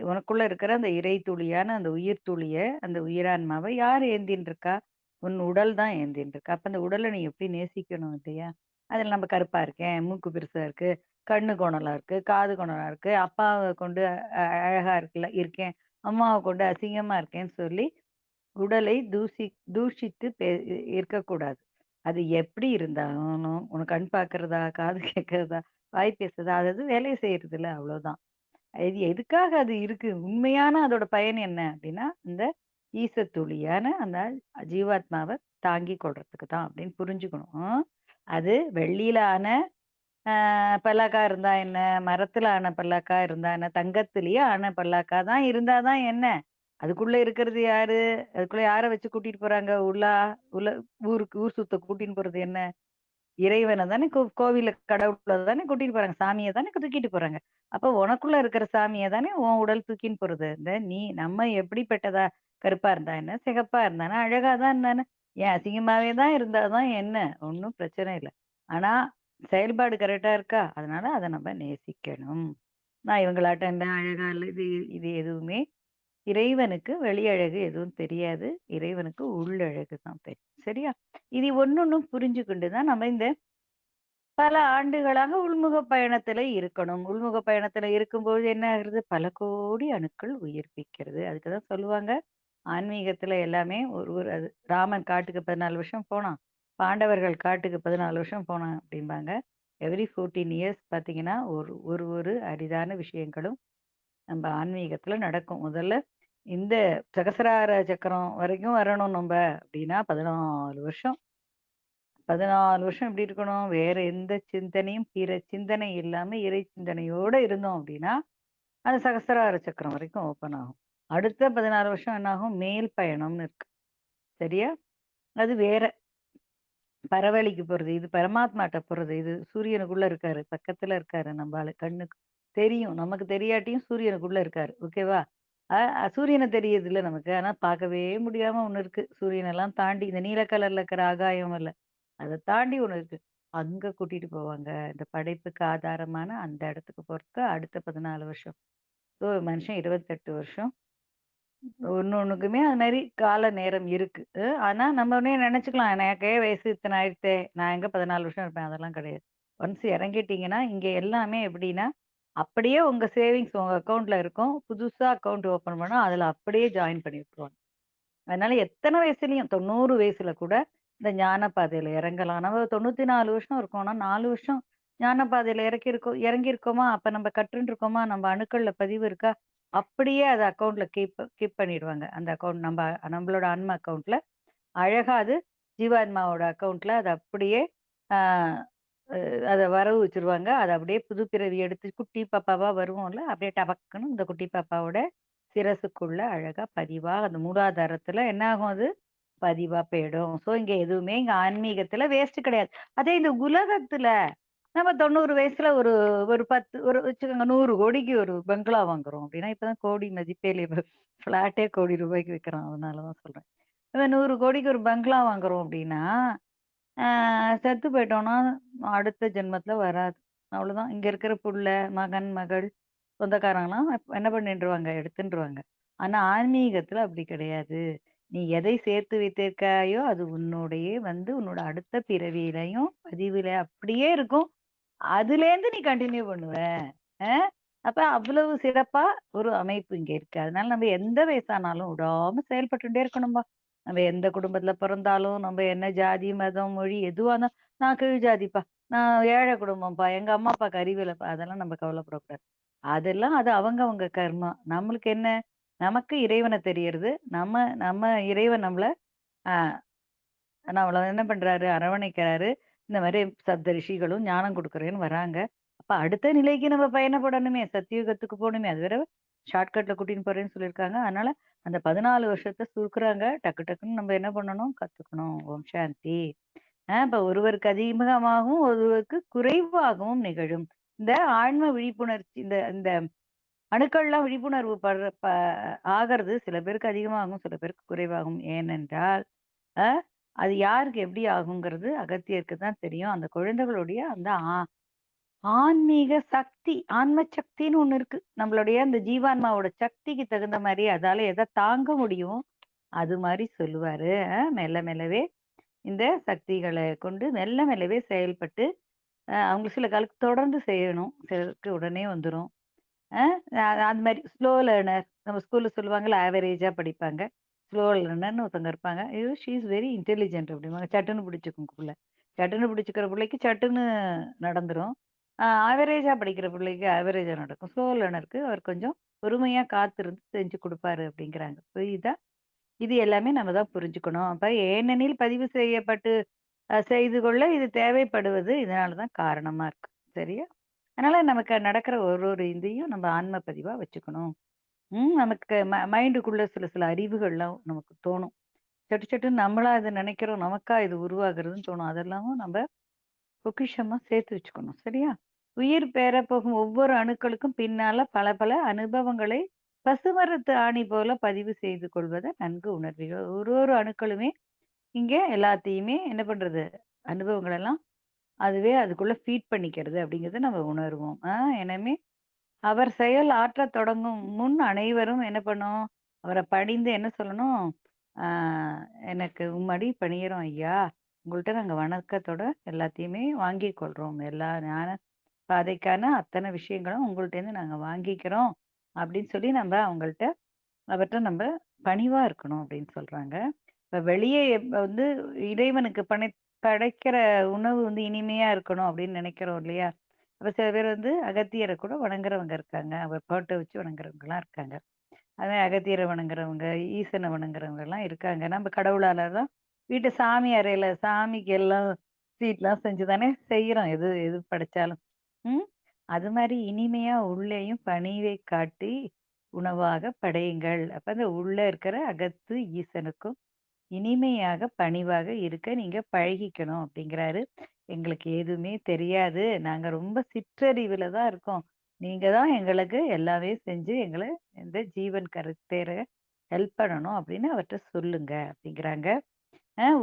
உனக்குள்ள இருக்கிற அந்த இறை துளியான அந்த உயிர் துளிய, அந்த உயிரான்மாவ யார் ஏந்தின்னு இருக்கா? உன் உடல் தான் ஏந்தின்னு இருக்கு. அப்ப அந்த உடல நீ எப்படி நேசிக்கணும் இல்லையா? அதுல நம்ம கருப்பா இருக்கேன், மூக்கு பெருசா இருக்கு, கண்ணு கோணலா இருக்கு, காது கோணலா இருக்கு, அப்பாவ கொண்டு அழகா இருக்கேன், அம்மாவ கொண்டு அசிங்கமா இருக்கேன்னு சொல்லி உடலை தூஷித்து இருக்கக்கூடாது. அது எப்படி இருந்தாலும், உனக்கு கண் பார்க்கிறதா, காது கேட்கிறதா, வாய் பேசுறதா, அது அது வேலைய செய்றதில்ல அவ்வளோதான். இது எதுக்காக அது இருக்கு? உண்மையான அதோட பயன் என்ன அப்டின்னா, இந்த ஈசத்துளியான அந்த ஜீவாத்மாவ தாங்கிக் கொள்றதுக்கு தான் அப்படின்னு புரிஞ்சுக்கணும். அது வெள்ளியில ஆன பல்லாக்கா இருந்தா என்ன? மரத்துல ஆன பல்லாக்கா இருந்தா என்ன? தங்கத்திலேயே ஆன பல்லாக்கா தான் இருந்தா தான் என்ன? அதுக்குள்ள இருக்கிறது யாரு? அதுக்குள்ள யார வச்சு கூட்டிட்டு போறாங்க? உள்ள ஊர் சுத்த கூட்டின்னு போறது என்ன? இறைவன தானே கோவில்ல கடவுள தானே கூட்டிட்டு போறாங்க. சாமிய தானே தூக்கிட்டு போறாங்க. அப்ப உனக்குள்ள இருக்கிற சாமிய தானே உன் உடல் தூக்கின்னு போறது. நம்ம எப்படிப்பட்டதா கருப்பா இருந்தா என்ன? சிகப்பா இருந்தா என்ன? அழகா தான் இருந்தா என்ன? ஏன் அசிங்கமாவே தான் இருந்தா தான் என்ன? ஒண்ணும் பிரச்சனை இல்ல. ஆனா செயல்பாடு கரெக்ட்டா இருக்கா? அதனால அத நம்ம நேசிக்கணும். நான் இவங்களாட்டம் இல்ல, அழகா இல்ல. இது இது எதுவுமே இறைவனுக்கு வெளி அழகு எதுவும் தெரியாது. இறைவனுக்கு உள்ளழகு தான் தெரியும். சரியா? இது ஒண்ணொண்ணும் புரிஞ்சுகிண்டு தான் நம்ம இந்த பல ஆண்டுகளாக உள்முக பயணத்துல இருக்கணும். உள்முக பயணத்துல இருக்கும்போது என்ன ஆகுறது? பல கோடி அணுக்கள் உயிர்ப்பிக்கிறது. அதுக்கு தான் சொல்லுவாங்க, ஆன்மீகத்துல எல்லாமே ஒரு ஒரு அது ராமன் காட்டுக்கு 14 வருஷம் போனான். பாண்டவர்கள் காட்டுக்கு 14 வருஷம் போனான் அப்படிம்பாங்க. எவ்ரி 14 இயர்ஸ் பார்த்தீங்கன்னா, ஒரு ஒரு ஒரு அரிதான விஷயங்களும் நம்ம ஆன்மீகத்துல நடக்கும். முதல்ல இந்த சகசிரார சக்கரம் வரைக்கும் வரணும் நம்ப அப்படின்னா 14 வருஷம். 14 வருஷம் எப்படி இருக்கணும்? வேற எந்த சிந்தனையும், பிற சிந்தனை இல்லாம இறை சிந்தனையோட இருந்தோம் அப்படின்னா, அந்த சகஸ்ரார சக்கரம் வரைக்கும் ஓப்பன் ஆகும். அடுத்த 16 வருஷம் என்னாகும்? மேல் பயணம்னு இருக்கு. சரியா? அது வேற. பரவெளிக்கு போறது. இது பரமாத்மாட்ட போறது. இது சூரியனுக்குள்ள இருக்காரு. பக்கத்துல இருக்காரு நம்ப ஆளு. கண்ணுக்கு தெரியும். நமக்கு தெரியாட்டியும் சூரியனுக்குள்ள இருக்காரு. ஓகேவா? சூரியன தெரியுதுல்ல நமக்கு. ஆனா பார்க்கவே முடியாம ஒண்ணு இருக்கு. சூரியனெல்லாம் தாண்டி இந்த நீல கலர்ல இருக்கிற ஆகாயம் இல்ல. அத தாண்டி ஒண்ணு இருக்கு. அங்க கூட்டிட்டு போவாங்க. இந்த படைப்புக்கு ஆதாரமான அந்த இடத்துக்கு போறதுக்கு அடுத்த 14 வருஷம். ஸோ மனுஷன் 28 வருஷம். ஒண்ணொண்ணுக்குமே அது மாரி கால நேரம் இருக்கு. ஆனா நம்ம உடனே நெனச்சுக்கலாம், எனக்கே வயசு இத்தன ஆயிடுத்தே, நான் எங்க 14 வருஷம் இருப்பேன். அதெல்லாம் கிடையாது. ஒன்ஸ் இறங்கிட்டீங்கன்னா, இங்க எல்லாமே எப்படின்னா, அப்படியே உங்க சேவிங்ஸ் உங்க அக்கவுண்ட்ல இருக்கும். புதுசா அக்கவுண்ட் ஓப்பன் பண்ணா, அதுல அப்படியே ஜாயின் பண்ணி விட்டுருவாங்க. அதனால எத்தன வயசுலயும் 90 வயசுல கூட இந்த ஞான பாதையில இறங்கலாம். நம்ம 94 வருஷம் இருக்கோம்னா, 4 வருஷம் ஞான பாதையில இறங்கியிருக்கோமா, அப்ப நம்ம கற்றுன்னு இருக்கோமா, நம்ம அணுக்கள்ல பதிவு இருக்கா, அப்படியே அத அக்கவுண்ட்ல கீப் பண்ணிடுவாங்க. அந்த அக்கவுண்ட் நம்மளோட ஆன்ம அக்கவுண்ட்ல அழகா அது ஜீவாத்மாவோட அக்கவுண்ட்ல அது அப்படியே ஆ அத வரவு வச்சுருவாங்க. அத அப்படியே புது பிறவி எடுத்து குட்டி பாப்பாவா வருவோம்ல, அப்படியே டபக்குன்னு இந்த குட்டி பாப்பாவோட சிரசுக்குள்ள அழகா பதிவா அந்த மூலாதாரத்துல என்ன ஆகும் அது? பதிவா போயிடும். ஸோ இங்க ஆன்மீகத்துல வேஸ்ட் கிடையாது. அதே இந்த உலகத்துல நம்ம 90 வயசுல ஒரு ஒரு 10 ஒரு வச்சுக்கோங்க 100,00,00,000க்கு ஒரு பங்களா வாங்குறோம் அப்படின்னா, இப்பதான் கோடி மதிப்பே இல்லையே ஃப்ளாட்டே ₹1,00,00,000 விக்கிறான். அதனால தான் சொல்றேன். இப்ப 100,00,00,000க்கு ஒரு பங்களா வாங்குறோம் அப்படின்னா, ஆ செத்து போயிட்டோம்னா, அடுத்த ஜென்மத்துல வராது. அவ்வளோதான். இங்க இருக்கிற புள்ள, மகன், மகள், சொந்தக்காரங்கலாம் என்ன பண்ணிடுவாங்க, எடுத்துன்ருவாங்க. ஆனா ஆன்மீகத்துல அப்படி கிடையாது. நீ எதை சேர்த்து வைத்திருக்காயோ, அது உன்னுடைய உன்னோட அடுத்த பிறவியிலயும் பதிவுல அப்படியே இருக்கும். அதுலேருந்து நீ கன்டின்யூ பண்ணுவ. அ அப்ப அவ்வளவு சிறப்பா ஒரு அமைப்பு இங்க இருக்கு. அதனால நம்ம எந்த வயசானாலும் விடாம செயல்பட்டுட்டே இருக்கணும்பா. நம்ம எந்த குடும்பத்துல பிறந்தாலும், நம்ம என்ன ஜாதி, மதம், மொழி எதுவா இருந்தாலும் நான் கீழ் ஜாதிப்பா, நான் ஏழை குடும்பம்ப்பா, எங்க அம்மா அப்பாவுக்கு அறிவு இல்லப்பா, அதெல்லாம் நம்ம கவலைப்படக்கூடாது. அதெல்லாம் அது அவங்கவங்க கர்மா. நம்மளுக்கு என்ன? நமக்கு இறைவன தெரியறது. நம்ம நம்ம இறைவன் அ நம்மள என்ன பண்றாரு? அரவணைக்கிறாரு. இந்த மாரி சப்த ரிஷிகளும் ஞானம் குடுக்குறேன்னு வராங்க. அப்ப அடுத்த நிலைக்கு நம்ம பயணப்படணுமே! சத்தியுகத்துக்கு போணுமே! அது வேற ஷார்ட்கட்ல கூட்டின்னு போறேன்னு சொல்லியிருக்காங்க. அதனால அந்த 14 வருஷத்த சுருக்குறாங்க. டக்கு டக்குன்னு நம்ம என்ன பண்ணணும்? கத்துக்கணும். ஓம் சாந்தி. இப்ப ஒருவருக்கு அதிகமாகவும், ஒருவருக்கு குறைவாகவும் நிகழும். இந்த ஆழ்ம விழிப்புணர்ச்சி இந்த இந்த அணுக்கள்லாம் விழிப்புணர்வு ஆகறது சில பேருக்கு அதிகமாகும், சில பேருக்கு குறைவாகும். ஏனென்றால், அ அது யாருக்கு எப்படி ஆகுங்கிறது அகத்தியருக்கு தான் தெரியும். அந்த குழந்தைகளுடைய அந்த ஆன்மீக சக்தி, ஆன்ம சக்தின்னு ஒண்ணு இருக்கு. நம்மளுடைய அந்த ஜீவான்மாவோட சக்திக்கு தகுந்த மாரி அதால எத தாங்க முடியும், அது மாரி சொல்லுவாரு. மெல்ல மெல்லவே இந்த சக்திகள கொண்டு மெல்ல மெல்லவே செயல்பட்டு, அவங்க சில காலத்துக்கு தொடர்ந்து செய்யணும். சிலருக்கு உடனே வந்துரும். அ அந்த மாரி ஸ்லோ லேர்னர் நம்ம ஸ்கூல்ல சொல்லுவாங்கல்ல, ஆவரேஜா படிப்பாங்க. ஸ்லோ லேர்னர்ன்னு ஒருத்தவங்க இருப்பாங்க. ஐயோ! ஷி இஸ் வெரி இன்டெலிஜென்ட் அப்படிம்பாங்க. சட்டுன்னு பிடிச்சுக்கும் புள்ள. சட்டுன்னு பிடிச்சுக்கிற புள்ளைக்கு சட்டுன்னு நடந்துரும். ஆவரேஜா படிக்கிற புள்ளைக்கு ஆவரேஜா நடக்கும். ஸ்லோ லேர்னருக்கு அவர் கொஞ்சம் பொறுமையா காத்திருந்து செஞ்சு குடுப்பாரு அப்படிங்கிறாங்க. புரியுதா? இது எல்லாமே நம்ம தான் புரிஞ்சுக்கணும். அப்ப ஏனெனில் பதிவு செய்யப்பட்டு செய்து கொள்ள இது தேவைப்படுவது இதனால தான் காரணமா இருக்கு. சரியா? அதனால நமக்கு நடக்கிற ஒரு ஒரு இதையும் நம்ம ஆன்ம பதிவா வச்சுக்கணும். நமக்கு மைண்டுக்குள்ள சில சில அறிவுகள்லாம் நமக்கு தோணும். சட்டு சட்டுன்னு நம்மளா இத நினைக்கிறோம். நமக்கா இது உருவாகுறதுன்னு தோணும். அதெல்லாமும் நம்ம பொக்கிஷமா சேர்த்து வச்சுக்கணும். சரியா? உயிர் பெறப்போகும் ஒவ்வொரு அணுக்களுக்கும் பின்னால பல பல அனுபவங்களை பசுமரத்து ஆணி போல பதிவு செய்து கொள்வத நன்கு உணர்வீர்கள். ஒரு ஒரு அணுக்களுமே இங்க எல்லாத்தையுமே என்ன பண்றது? அனுபவங்கள் எல்லாம் அதுவே அதுக்குள்ள ஃபீட் பண்ணிக்கிறது அப்படிங்கிறத நம்ம உணருவோம். எனவே அவர் செயல் ஆற்றத் தொடங்கும் முன் அனைவரும் என்ன பண்ணணும்? அவர பணிந்து என்ன சொல்லணும்? ஆ எனக்கு உம்மடி பணியிறோம் ஐயா. உங்கள்ட்ட நாங்க வணக்கத்தோட எல்லாத்தையுமே வாங்கிக் கொள்றோம். எல்லா ஞான பாதைக்கான அத்தன விஷயங்களும் உங்கள்ட்டேருந்து நாங்க வாங்கிக்கிறோம். அப்படின்னு சொல்லி நம்ப அவர்ட்ட நம்ப பணிவா இருக்கணும் அப்படின்னு சொல்றாங்க. இப்ப வெளியே இறைவனுக்கு படைக்கிற உணவு இனிமையா இருக்கணும் அப்படின்னு நினைக்கிறோம் இல்லையா? அப்ப சில பேர் அகத்தியர கூட வணங்குறவங்க இருக்காங்க. அவர் ஃபோட்டோ வச்சு வணங்குறவங்கலாம் இருக்காங்க. அதான் அகத்தியர வணங்குறவங்க, ஈசன வணங்குறவங்கலாம் இருக்காங்க. நம்ம கடவுளால தான் வீட்டு சாமி அறையில சாமிக்கு எல்லாம் ஸ்வீட்லாம் செஞ்சு தானே செய்றோம். எது எது படைச்சாலும். ம். அது மாரி இனிமையா உள்ளேயும் பணிவை காட்டி உணவாக படையுங்கள். அப்ப அந்த உள்ள இருக்கிற அகத்து ஈசனுக்கும் இனிமையாக, பணிவாக இருக்க நீங்க பழகிக்கணும் அப்படிங்கிறாரு. எங்களுக்கு எதுவுமே தெரியாது. நாங்க ரொம்ப சிற்றறிவுல தான் இருக்கோம். நீங்க தான் எங்களுக்கு எல்லாமே செஞ்சு எங்கள இந்த ஜீவன் கருத்தேற ஹெல்ப் பண்ணணும் அப்படின்னு அவர்ட்ட சொல்லுங்க அப்படிங்கிறாங்க.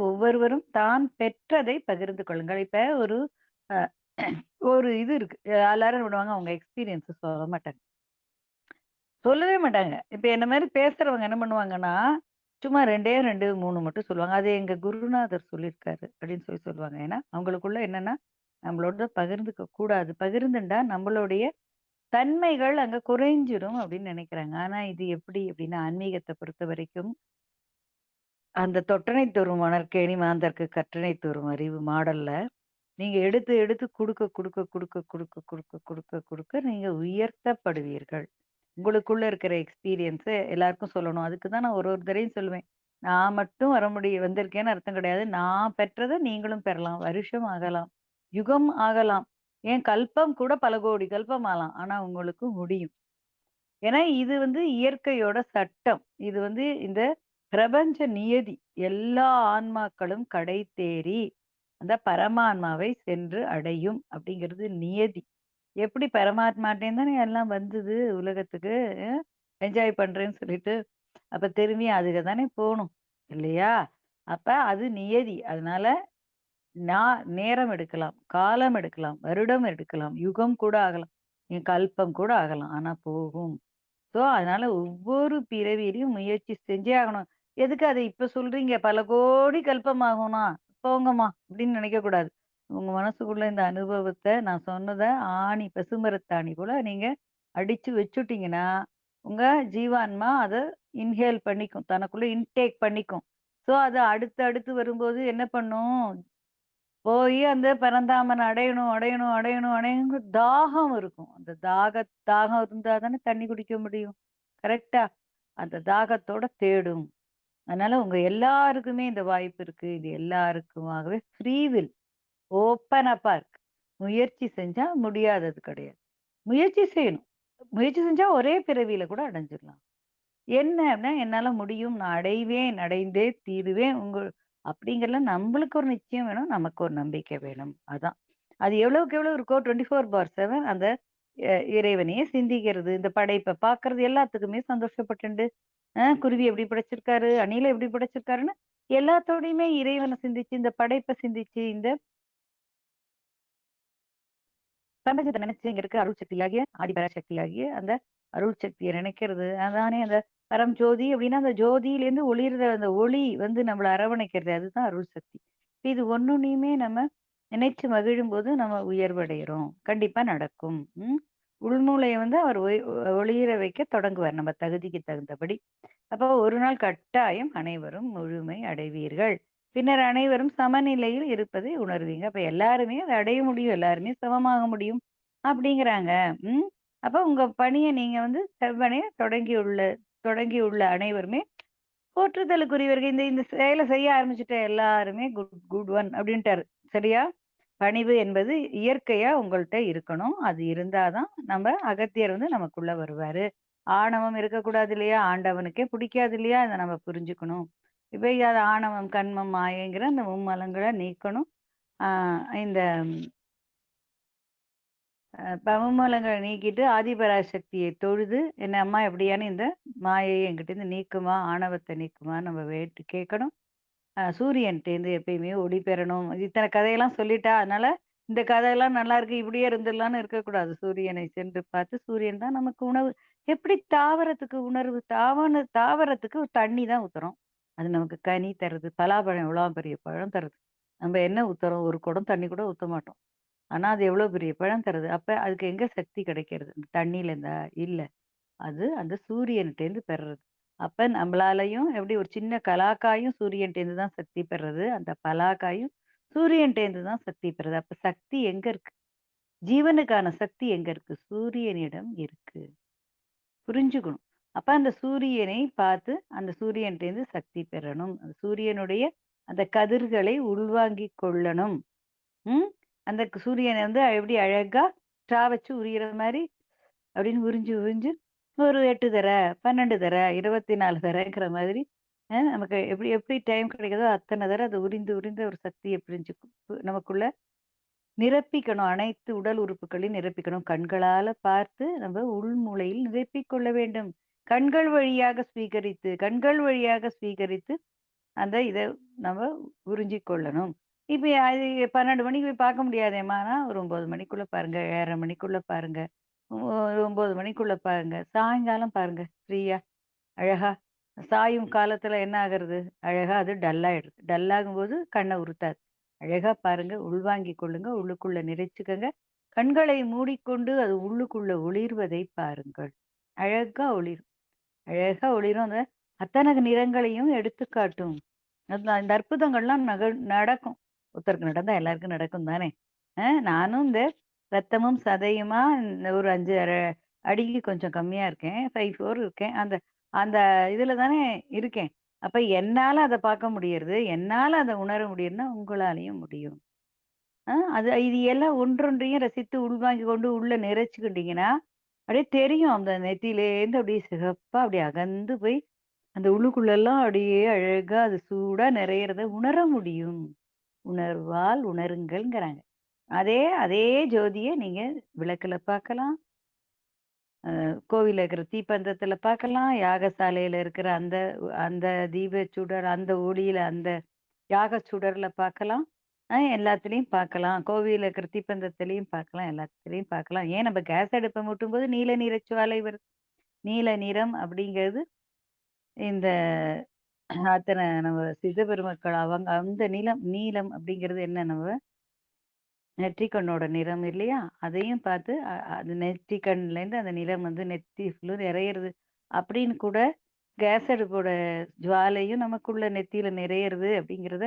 ஒவ்வொருவரும் தான் பெற்றதை பகிர்ந்து கொள்ளுங்கள். இப்ப ஒரு அ ஒரு இது இருக்கு. எல்லாரும் என்ன பண்ணுவாங்க, அவங்க எக்ஸ்பீரியன்ஸ சொல்ல மாட்டாங்க. சொல்லவே மாட்டாங்க. இப்ப என்ன மாரி பேசுறவங்க என்ன பண்ணுவாங்கன்னா, சும்மா 2டே 2, 3 மட்டும் சொல்லுவாங்க. அது எங்க குருநாதர் சொல்லியிருக்காரு அப்படின்னு சொல்லுவாங்க. ஏன்னா, அவங்களுக்குள்ள என்னன்னா, நம்மளோட பகிர்ந்துக்க கூடாது. பகிர்ந்துண்டா நம்மளுடைய தன்மைகள் அங்க குறைஞ்சிரும் அப்படின்னு நினைக்கிறாங்க. ஆனா இது எப்படி அப்படின்னா, ஆன்மீகத்த பொறுத்தவரைக்கும், அந்த "தொட்டனை தோறும் மணற்கேணி மாந்தர்க்கு கற்றனை தோறும் அறிவு" மாடல்ல, நீங்க எடுத்து எடுத்து குடுக்க நீங்க உயர்த்தப்படுவீர்கள். உங்களுக்குள்ள இருக்கிற எக்ஸ்பீரியன்ஸ எல்லாருக்கும் சொல்லணும். அதுக்கு தான் நான் ஒரு ஒரு தடவையும் சொல்லுவேன். நான் மட்டும் வந்திருக்கேன்னு அர்த்தம் கிடையாது. நான் பெற்றத நீங்களும் பெறலாம். வருஷம் ஆகலாம். யுகம் ஆகலாம். ஏன் கல்பம் கூட பல கோடி கல்பம் ஆகலாம். ஆனா உங்களுக்கு முடியும். ஏன்னா இது இயற்கையோட சட்டம். இது இந்த பிரபஞ்ச நியதி. எல்லா ஆன்மாக்களும் கடை தேறி அந்த பரமான்மாவை சென்று அடையும் அப்படிங்கிறது நியதி. எப்படி பரமாத்மாட்டேருந்து தானே எல்லாம் வந்தது உலகத்துக்கு. அ என்ஜாய் பண்றேன்னு சொல்லிட்டு. அப்ப திரும்பி அதுக்கு தானே போணும். இல்லையா? அப்ப அது நியதி. அதனால நேரம் எடுக்கலாம், காலம் எடுக்கலாம், வருடம் எடுக்கலாம், யுகம் கூட ஆகலாம். கல்பம் கூட ஆகலாம். ஆனா போகும். அதனால ஒவ்வொரு பிறவியிலயும் முயற்சி செஞ்சே ஆகணும். எதுக்கு அத இப்ப சொல்றீங்க? பல கோடி கல்பமாகும்னா, போங்கம்மா அப்படின்னு நினைக்கக்கூடாது. உங்க மனசுக்குள்ள இந்த அனுபவத்த நான் சொன்னத பசுமரத்தாணி போல நீங்க அடிச்சு வச்சுட்டீங்கன்னா, உங்க ஜீவான்மா அத இன்ஹேல் பண்ணிக்கும். தனக்குள்ள இன்டேக் பண்ணிக்கும். ஸோ, அது அடுத்து அடுத்து வரும்போது என்ன பண்ணும்? போயி அந்த பரந்தாமன அடையணும், அடையணும், அடையணும், அடையணும்னு தாகம் இருக்கும். அந்த தாகம் இருந்தா தானே தண்ணி குடிக்க முடியும். கரெக்ட்டா? அந்த தாகத்தோட தேடும். அதனால உங்க எல்லாருக்குமே இந்த வாய்ப்பு இருக்கு. இது எல்லாருக்குமாகவே ஃப்ரீ வில். ஓப்பன் அப்பா இருக்கு. முயற்சி செஞ்சா முடியாதது கிடையாது. முயற்சி செய்யணும். முயற்சி செஞ்சா ஒரே பிறவியில கூட அடைஞ்சிடலாம். என்ன அப்படின்னா, என்னால முடியும். நான் அடைவேன், அடைந்தே தீருவேன். அப்படிங்கிறதுல நம்மளுக்கு ஒரு நிச்சயம் வேணும். நமக்கு ஒரு நம்பிக்கை வேணும். அதான். அது எவ்வளவுக்கு எவ்வளவு இருக்கோ 24/7 அந்த இறைவனையே சிந்திக்கிறது, இந்த படைப்ப பார்க்கறது எல்லாத்துக்குமே சந்தோஷப்பட்டுண்டு, குருவி எப்படி படைச்சிருக்காரு, அணில எப்படி படைச்சிருக்காருன்னு எல்லாத்தோடையுமே இறைவன சிந்திச்சு, இந்த படைப்ப சிந்திச்சு, இந்த பிரபஞ்சத்த நினைச்சு இங்க இருக்கிற அருள் சக்தியாகிய, ஆதிபராசக்தியாகிய அந்த அருள் சக்திய நினைக்கிறது. அதானே அந்த பரம் ஜோதி அப்டின்னா, அந்த ஜோதியிலேருந்து ஒளிர்ற அந்த ஒளி வந்து நம்மள அரவணைக்கிறது. அதுதான் அருள் சக்தி. இது ஒண்ணொண்ணையுமே நம்ம நினைச்சு மகிழும்போது நம்ம உயர்வடைகிறோம். கண்டிப்பா நடக்கும். உள்மூளைய வந்து அவர் ஒளிர வைக்க தொடங்குவார். நம்ம தகுதிக்கு தகுந்தபடி. அப்போ ஒரு நாள் கட்டாயம் அனைவரும் முழுமை அடைவீர்கள். பின்னர் அனைவரும் சமநிலையில் இருப்பதை உணர்வீங்க. அப்ப எல்லாருமே அத அடைய முடியும். எல்லாருமே சமமாக முடியும். அப்படிங்கிறாங்க. ம். அப்ப உங்க பணிய நீங்க வந்து செவ்வனே தொடங்கியுள்ள அனைவருமே போற்றுதலுக்குரியவர்கள். இந்த இந்த செயல செய்ய ஆரம்பிச்சுட்ட எல்லாருமே குட் குட் ஒன் அப்படின்ட்டாரு. சரியா? பணிவு என்பது இயற்கையா உங்கள்ட்ட இருக்கணும். அது இருந்தா தான் நம்ம அகத்தியர் வந்து நமக்குள்ள வருவாரு. ஆணவம் இருக்கக்கூடாது இல்லையா? ஆண்டவனுக்கே பிடிக்காது இல்லையா? அத நம்ம புரிஞ்சுக்கணும். இப்ப அது ஆணவம், கன்மம், மாயைங்கிற அந்த மும்மலங்கள நீக்கணும். ஆ இந்த மும்மலங்கள நீக்கிட்டு ஆதிபராசக்தியை தொழுது, "என்ன அம்மா எப்படியான இந்த மாயைய என்கிட்டேருந்து நீக்குமா, ஆணவத்த நீக்குமான்னு" நம்ம கேட்கணும். சூரியன்ட்டேருந்து எப்பயுமே ஒளி பெறணும். இத்தன கதையெல்லாம் சொல்லிட்டா, அதனால இந்த கதையெல்லாம் நல்லாருக்கு. இப்படியே இருந்துடலான்னு இருக்கக்கூடாது. சூரியனை சென்று பார்த்து, சூரியன் தான் நமக்கு உணவு. எப்படி தாவரத்துக்கு உணர்வு? தாவரத்துக்கு தண்ணி தான் ஊத்துறோம். அது நமக்கு கனி தருது. பலாப்பழம் எவ்வளோ பெரிய பழம் தருது. நம்ம என்ன ஊத்துறோம்? ஒரு குடம் தண்ணி கூட ஊத்த மாட்டோம். ஆனா, அது எவ்வளோ பெரிய பழம் தருது. அப்ப அதுக்கு எங்க சக்தி கிடைக்கிறது? தண்ணீலேருந்தா? இல்ல. அது அந்த சூரியன்ட்டேருந்து பெர்றது. அப்ப நம்மளாலயும் எப்படி ஒரு சின்ன கலாக்காயும் சூரியன்ட்டேருந்து தான் சக்தி பெர்றது. அந்த பலாக்காயும் சூரியன்ட்டேருந்து தான் சக்தி பெறுது. அப்ப சக்தி எங்க இருக்கு? ஜீவனுக்கான சக்தி எங்க இருக்கு? சூரியனிடம் இருக்கு. புரிஞ்சுக்கணும். அப்ப அந்த சூரியனை பார்த்து அந்த சூரியன்ட்டேருந்து சக்தி பெறணும். அந்த சூரியனுடைய அந்த கதிர்களை உள்வாங்கிக் கொள்ளணும். ம். அந்த சூரியன வந்து எப்படி அழகா வச்சு உரியிற மாரி அப்படின்னு உறிஞ்சு, உறிஞ்சு ஒரு 8 தர, 12 தர, 24 தரங்கிற மாதிரி நமக்கு எப்படி எப்படி டைம் கிடைக்குதோ அத்தன தர அத உறிந்து, உறிந்து ஒரு சக்திய நமக்குள்ள நிரப்பிக்கணும். அனைத்து உடல் உறுப்புகளையும் நிரப்பிக்கணும். கண்களால பார்த்து நம்ம உள்மூளையில் நிரப்பிக் கொள்ள வேண்டும். கண்கள் வழியாக ஸ்வீகரித்து அந்த இத நம்ம உறிஞ்சிக் கொள்ளணும். இப்ப அது 12 மணிக்கு போய் பார்க்க முடியாதேம்மான்னா, ஒரு 9 மணிக்குள்ள பாருங்க, 7:30 மணிக்குள்ள பாருங்க, ஒரு 9 மணிக்குள்ள பாருங்க. சாயங்காலம் பாருங்க ஃப்ரீயா, அழகா. சாயும் காலத்துல என்ன ஆகுறது? அழகா அது டல் ஆயிடுது. டல் ஆகும்போது கண்ண உறுத்தாது. அழகா பாருங்க, உள்வாங்கிக் கொள்ளுங்க, உள்ளுக்குள்ள நிறைச்சுக்கங்க. கண்களை மூடிக்கொண்டு அது உள்ளுக்குள்ள ஒளிர்வதை பாருங்கள். அழகா ஒளிரும். அழகா ஒளிரும். அந்த அத்தன நிறங்களையும் எடுத்துக்காட்டும். அந்த அற்புதங்கள்லாம் நடக்கும். ஒருத்தருக்கு நடந்தா எல்லாருக்கும் நடக்கும் தானே! நானும் இந்த ரத்தமும் சதையுமா ஒரு 5 1/2 அடிக்கு கொஞ்சம் கம்மியா இருக்கேன். 5'4" இருக்கேன். அந்த அந்த இதுல தானே இருக்கேன். அப்ப என்னால அத பார்க்க முடியறது. என்னால அத உணர முடியும்னா, உங்களாலயும் முடியும். இது எல்லாம் ஒன்றொன்றையும் ரசித்து உள்வாங்கிக் கொண்டு உள்ள நிறைச்சுக்கிட்டீங்கன்னா, அப்படியே தெரியும். அந்த நெத்தியிலேருந்து அப்படியே சிகப்பா அப்படியே அகந்து போய் அந்த உள்ளுக்குள்ளலாம் அப்படியே அழகா அது சூடா நிறையறத உணர முடியும். உணர்வால் உணருங்கள்ங்கிறாங்க. அதே அதே ஜோதிய நீங்க விளக்குல பார்க்கலாம். கோவில்ல இருக்கிற தீப்பந்தத்துல பார்க்கலாம். யாகசாலையில இருக்கிற அந்த அந்த தீப சுடர், அந்த ஒளியில அந்த யாக சுடர்ல பார்க்கலாம். எல்லாத்துலயும் பார்க்கலாம். கோவில்ல இருக்கிற தீப்பந்தத்திலயும் பார்க்கலாம். எல்லாத்துலயும் பார்க்கலாம். ஏன் நம்ம கேஸ் அடுப்ப மூட்டும்போது நீல நிற ஜுவாலை வருது. நீல நிறம் அப்படிங்கிறது இந்த அத்தன நம்ம சித்தபெருமக்கள் அவங்க அந்த நீலம் அப்படிங்கிறது என்ன நம்ம நெற்றிக்கண்ணோட நிறம் இல்லையா? அதையும் பார்த்து அது நெற்றிக்கண்லேருந்து அந்த நிறம் வந்து நெத்தி ஃபுல்லும் நிறையிறது அப்படின்னு கூட கேஸ் அடுப்போட ஜுவாலையும் நமக்குள்ள நெத்தியில நிறையிறது அப்படிங்கிறத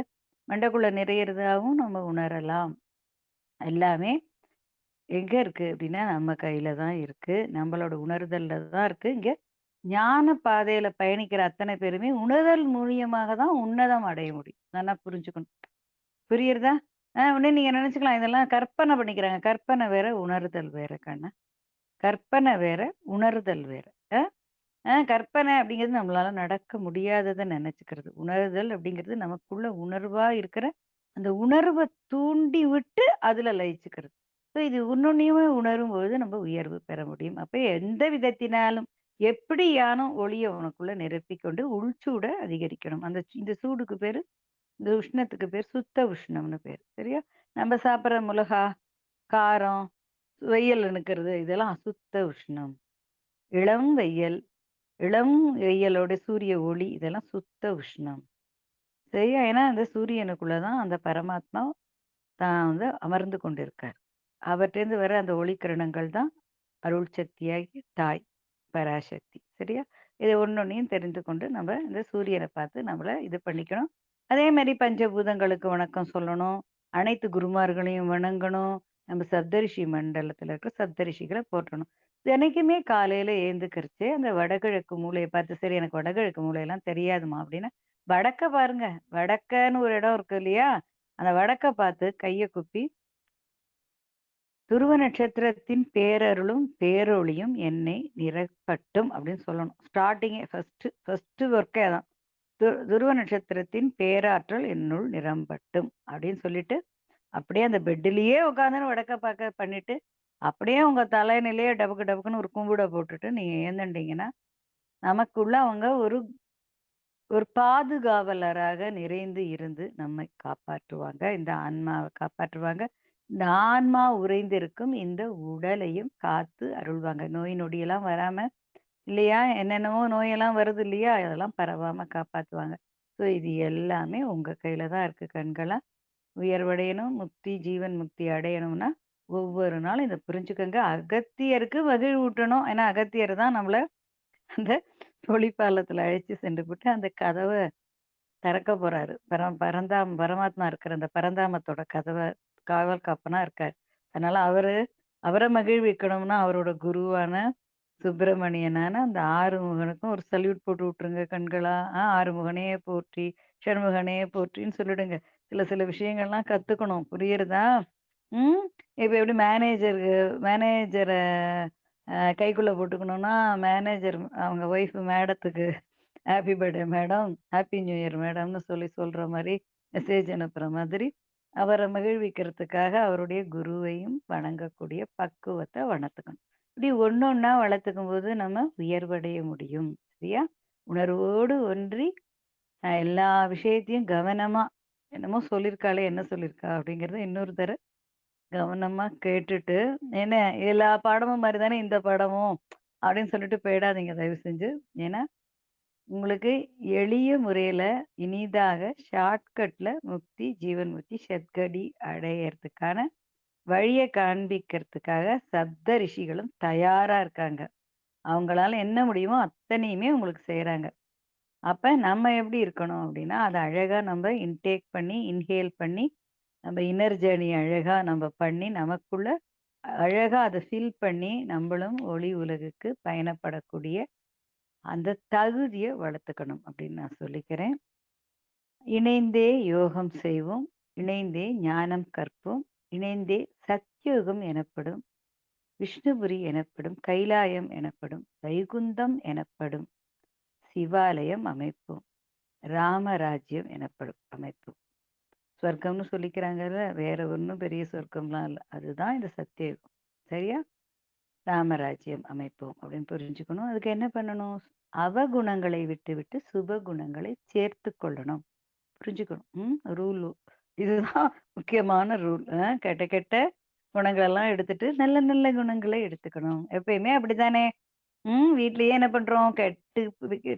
மண்டைக்குள்ள நிறையிறதாவும் நம்ம உணரலாம். எல்லாமே எங்க இருக்கு அப்படின்னா, நம்ம கையில தான் இருக்கு. நம்மளோட உணர்தல்ல தான் இருக்கு. இங்க ஞான பாதையில பயணிக்கிற அத்தனை பேருமே உணர்தல் மூலியமாக தான் உன்னதம் அடைய முடியும். நல்லா புரிஞ்சுக்கணும். புரியுறதா? உடனே நீங்க நெனச்சுக்கலாம், இதெல்லாம் கற்பனை பண்ணிக்கிறாங்க. கற்பனை வேற, உணர்தல் வேற கண்ணு. கற்பனை வேற, உணர்தல் வேற. அ கற்பனை அப்படிங்கிறது நம்மளால நடக்க முடியாதத நெனச்சுக்கிறது. உணர்தல் அப்படிங்கிறது நமக்குள்ள உணர்வா இருக்கிற அந்த உணர்வ தூண்டி விட்டு அதுல லயிச்சுக்கிறது. ஸோ இது உன்னொன்னையுமே உணரும்பொழுது நம்ம உயர்வு பெற முடியும். அப்ப எந்த விதத்தினாலும், எப்படியானும் ஒளிய உனக்குள்ள நிரப்பிக் கொண்டு உள்சூட அதிகரிக்கணும். இந்த சூடுக்கு பேரு இந்த உஷ்ணத்துக்கு பேர் சுத்த உஷ்ணம்னு பேரு. சரியா? நம்ம சாப்பிடுற மிளகா, காரம், வெயில்ல நிக்கிறது இதெல்லாம் அசுத்த உஷ்ணம். இளம் வெயில், இளம் வெயிலோட சூரிய ஒளி இதெல்லாம் சுத்த உஷ்ணம். சரியா? ஏன்னா அந்த சூரியனுக்குள்ள தான் அந்த பரமாத்மா தான் வந்து அமர்ந்து கொண்டிருக்கார். அவர்ட்டேருந்து வர அந்த ஒளிக்கிரணங்கள் தான் அருள் சக்தியாகி தாய் பராசக்தி. சரியா? இத ஒண்ணொண்ணையும் தெரிந்து கொண்டு நம்ம இந்த சூரியன பார்த்து நம்மள இது பண்ணிக்கணும். அதே மாரி பஞ்சபூதங்களுக்கு வணக்கம் சொல்லணும். அனைத்து குருமார்களையும் வணங்கணும். நம்ம சப்தரிஷி மண்டலத்துல இருக்க சப்தரிஷிகள போற்றணும். தினைக்குமே காலையில எழுந்துக்கிறச்சே அந்த வடகிழக்கு மூலைய பார்த்து, சரி எனக்கு வடகிழக்கு மூலையெல்லாம் தெரியாதும்மா அப்படின்னா, வடக்க பாருங்க. வடக்கன்னு ஒரு இடம் இருக்கு இல்லையா? அந்த வடக்க பார்த்து கைய குப்பி துருவ நட்சத்திரத்தின் பேரருளும், பேரொளியும் என்னை நிரப்பட்டும் அப்படின்னு சொல்லணும். ஸ்டார்ட்டிங்கே ஃபர்ஸ்ட் ஒர்க்கே அதான். துருவ நட்சத்திரத்தின் பேராற்றல் என்னுள் நிரம்பட்டும் அப்படின்னு சொல்லிட்டு, அப்படியே அந்த பெட்டுலயே உட்காந்துன்னு வடக்க பார்க்க பண்ணிட்டு, அப்படியே உங்க தலையினிலேயே டபக்கு டபக்குன்னு ஒரு கும்பிட போட்டுட்டு நீங்க எழுந்துட்டீங்கன்னா, நமக்குள்ள அவங்க ஒரு ஒரு பாதுகாவலராக நிறைந்து இருந்து நம்மை காப்பாற்றுவாங்க. இந்த ஆன்மாவ காப்பாற்றுவாங்க. இந்த ஆன்மா உறைந்திருக்கும் இந்த உடலையும் காத்து அருள்வாங்க. நோய் நொடியெல்லாம் வராம இல்லையா? என்னென்னவோ நோயெல்லாம் வருது இல்லையா? அதெல்லாம் பரவாம காப்பாத்துவாங்க. ஸோ இது எல்லாமே உங்க கையில தான் இருக்கு கண்களா. உயர்வடையணும், முக்தி ஜீவன் முக்தி அடையணும்னா, ஒவ்வொரு நாளும் இத புரிஞ்சுக்கங்க. அகத்தியருக்கு மகிழ்வூட்டணும். ஏன்னா அகத்தியர் தான் நம்மள அந்த ஒளிப்பாலத்துல அழைச்சு சென்றுபுட்டு அந்த கதவ திறக்க போறாரு. பரமாத்மா இருக்கிற அந்த பரந்தாமத்தோட கதவ காவல் காப்பனா இருக்காரு. அதனால அவர மகிழ்விக்கணும்னா, அவரோட குருவான சுப்பிரமணியனான அந்த ஆறுமுகனுக்கும் ஒரு சல்யூட் போட்டு விட்டுருங்க கண்களா. ஆறுமுகனே போற்றி, ஷண்முகனே போற்றின்னு சொல்லிடுங்க. சில சில விஷயங்கள்லாம் கத்துக்கணும். புரியுறதா? ம். இப்ப எப்படி மேனேஜர கைக்குள்ள போட்டுக்கணும்னா, மேனேஜர் அவங்க ஒய்ஃப் மேடத்துக்கு happy birthday madam, happy new year மேடம்னு சொல்ற மாரி, மெசேஜ் அனுப்புற மாதிரி, அவர மகிழ்விக்கிறதுக்காக அவருடைய குருவையும் வணங்கக்கூடிய பக்குவத்த வளர்த்துக்கணும். இப்படி ஒண்ணொண்ணா வளர்த்துக்கும்போது நம்ம உயர்வடைய முடியும். சரியா? உணர்வோடு ஒன்றி எல்லா விஷயத்தையும் கவனமா, என்னமோ சொல்லியிருக்காளே, என்ன சொல்லியிருக்கா? அப்படிங்கிறத இன்னொரு தர கவனமா கேட்டுட்டு, என்ன எல்லா பாடமும் மாரி தானே இந்த பாடமும், அப்படின்னு சொல்லிட்டு போயிடாதீங்க தயவு செஞ்சு. ஏன்னா உங்களுக்கு எளிய முறையில இனிதாக ஷார்ட்கட்ல முக்தி, ஜீவன் முக்தி, சத்கதி அடையறதுக்கான வழிய காண்பிக்கிறதுக்காக சப்த ரிஷிகளும் தயாரா இருக்காங்க. அவங்களால என்ன முடியுமோ அத்தனையுமே உங்களுக்கு செய்றாங்க. அப்ப நம்ம எப்படி இருக்கணும் அப்படின்னா, அத அழகா நம்ம இன்ஹேல் பண்ணி, நம்ம இன்னர் ஜர்னி அழகா நம்ம பண்ணி, நமக்குள்ள அழகா அத ஃபில் பண்ணி, நம்பளும் ஒளி உலகுக்கு பயணப்படக்கூடிய அந்த தகுதிய வளர்த்துக்கணும் அப்படின்னு நான் சொல்லிக்கிறேன். இணைந்தே யோகம் செய்வோம். இணைந்தே ஞானம் கற்போம். இணைந்தே சத்யுகம் எனப்படும், விஷ்ணுபுரி எனப்படும், கைலாயம் எனப்படும், வைகுந்தம் எனப்படும் சிவாலயம் அமைப்போம். ராமராஜ்யம் எனப்படும் அமைப்போம். சொர்க்கம்னு சொல்லிக்கிறாங்கல்ல, வேற ஒண்ணும் பெரிய சொர்க்கம்லாம் இல்ல. அதுதான் இந்த சத்தியயுகம். சரியா? ராமராஜ்யம் அமைப்போம் அப்படின்னு புரிஞ்சுக்கணும். அதுக்கு என்ன பண்ணணும்? அவகுணங்களை விட்டுவிட்டு சுப குணங்களை சேர்த்துக் கொள்ளணும். புரிஞ்சுக்கணும். ரூல் இதுதான் முக்கியமான ரூல். கெட்ட கெட்ட குணங்களெல்லாம் எடுத்துட்டு, நல்ல நல்ல குணங்களை எடுத்துக்கணும். எப்பயுமே அப்படித்தானே! வீட்லயே என்ன பண்றோம்?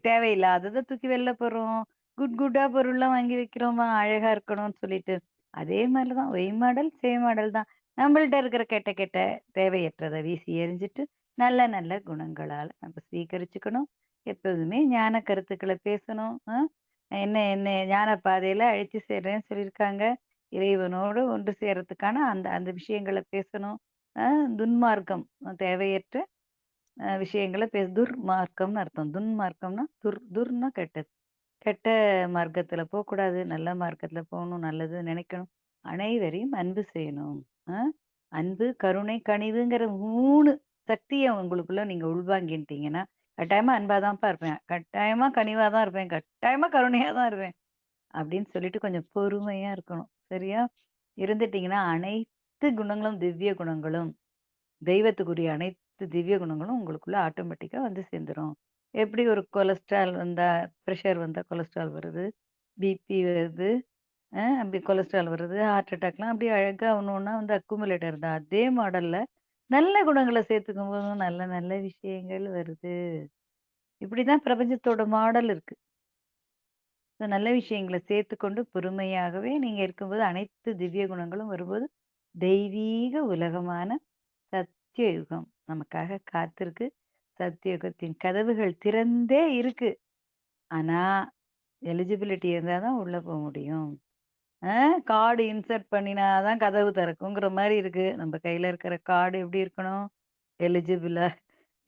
தேவையில்லாதத தூக்கி வெளில போடுறோம். குட்டா பொருள்லாம் வாங்கி வைக்கிறோமா, அழகா இருக்கணும்னு சொல்லிட்டு. அதே மாரி தான் ஒய் மாடல், சேம் மாடல் தான். நம்மள்ட்ட இருக்கிற கெட்ட கெட்ட தேவையற்றத வீசி எறிஞ்சிட்டு, நல்ல நல்ல குணங்களால நம்ம ஸ்வீகரிச்சுக்கணும். எப்போதுமே ஞான கருத்துக்கள பேசணும். என்ன என்ன ஞான பாதையில அழைத்து செல்றேன்னு சொல்லியிருக்காங்க. இறைவனோடு ஒன்று சேர்றதுக்கான அந்த அந்த விஷயங்கள பேசணும். அ துன்மார்க்கம் தேவையற்ற விஷயங்கள துர்மார்க்கம்னு அர்த்தம். துன்மார்க்கம்னா துர்னா கெட்டது. கெட்ட மார்க்கத்துல போக்கூடாது. நல்ல மார்க்கத்துல போகணும். நல்லது நினைக்கணும். அனைவரையும் அன்பு செய்யணும். அ அன்பு, கருணை, கனிவுங்கிற 3 சக்திய உங்களுக்குள்ள நீங்க உள்வாங்கின்ட்டீங்கன்னா, கட்டாயமா அன்பா தான்ப்பா இருப்பேன். கட்டாயமா கனிவா தான் இருப்பேன். கட்டாயமா கருணையா தான் இருப்பேன். அப்படின்னு சொல்லிட்டு கொஞ்சம் பொறுமையா இருக்கணும். சரியா? இருந்துட்டீங்கன்னா, அனைத்து குணங்களும், திவ்ய குணங்களும், தெய்வத்துக்குரிய அனைத்து திவ்ய குணங்களும் உங்களுக்குள்ள ஆட்டோமேட்டிக்கா வந்து சேர்ந்துரும். எப்படி ஒரு கொலஸ்ட்ரால் வந்தா, பிரஷர் வந்தா கொலஸ்ட்ரால் வருது. பிபி வருது. அப்படி கொலஸ்ட்ரால் வருது. ஹார்ட் அட்டாக்லாம் அப்படியே அழகா ஒண்ணு ஒண்ணா வந்து அக்குமுலேட்டர் தான். அதே மாடல்ல நல்ல குணங்கள சேர்த்துக்கும்போதும் நல்ல நல்ல விஷயங்கள் வருது. இப்படிதான் பிரபஞ்சத்தோட மாடல் இருக்கு. நல்ல விஷயங்கள சேர்த்துக்கொண்டு பொறுமையாகவே நீங்க இருக்கும்போது அனைத்து திவ்ய குணங்களும் வரும்போது, தெய்வீக உலகமான சத்தியயுகம் நமக்காக காத்திருக்கு. சத்தியயுகத்தின் கதவுகள் திறந்தே இருக்கு. ஆனா, எலிஜிபிலிட்டி இருந்தா தான் உள்ள போ முடியும். ஆ கார்டு இன்சர்ட் பண்ணினா தான் கதவு திறக்குங்கிற மாரி இருக்கு. நம்ம கையில இருக்கிற கார்டு எப்படி இருக்கணும்? எலிஜிபிளா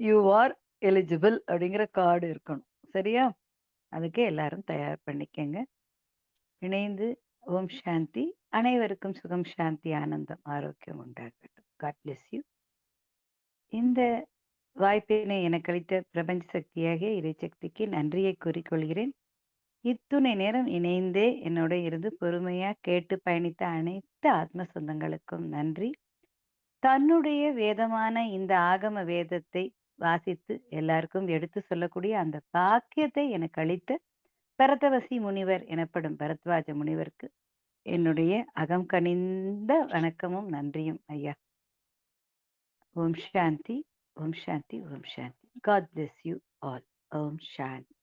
யூ ஆர் எலிஜிபிள் அப்படிங்கிற கார்டு இருக்கணும். சரியா? அதுக்கு எல்லாரும் தயார் பண்ணிக்கங்க. இணைந்து ஓம் சாந்தி. அனைவருக்கும் சுகம், சாந்தி, ஆனந்தம், ஆரோக்கியம் உண்டாகட்டும். God bless you. இந்த வாய்ப்பினை எனக்கு அளித்த பிரபஞ்ச சக்தியாகிய இறைசக்திக்கு நன்றியை கூறிக்கொள்கிறேன். இத்துணை நேரம் இணைந்தே என்னோட இருந்து பொறுமையா கேட்டு பயணித்த அனைத்து ஆத்ம சொந்தங்களுக்கும் நன்றி. தன்னுடைய வேதமான இந்த ஆகம வேதத்தை வாசித்து எல்லாருக்கும் எடுத்து சொல்லக்கூடிய அந்த பாக்கியத்தை எனக்கு அளித்த பரதவசி முனிவர் எனப்படும் பரத்வாஜ முனிவருக்கு என்னுடைய அகம் கனிந்த வணக்கமும் நன்றியும் ஐயா. ஓம் சாந்தி, ஓம் சாந்தி, ஓம் சாந்தி. God bless you all. ஓம் சாந்தி.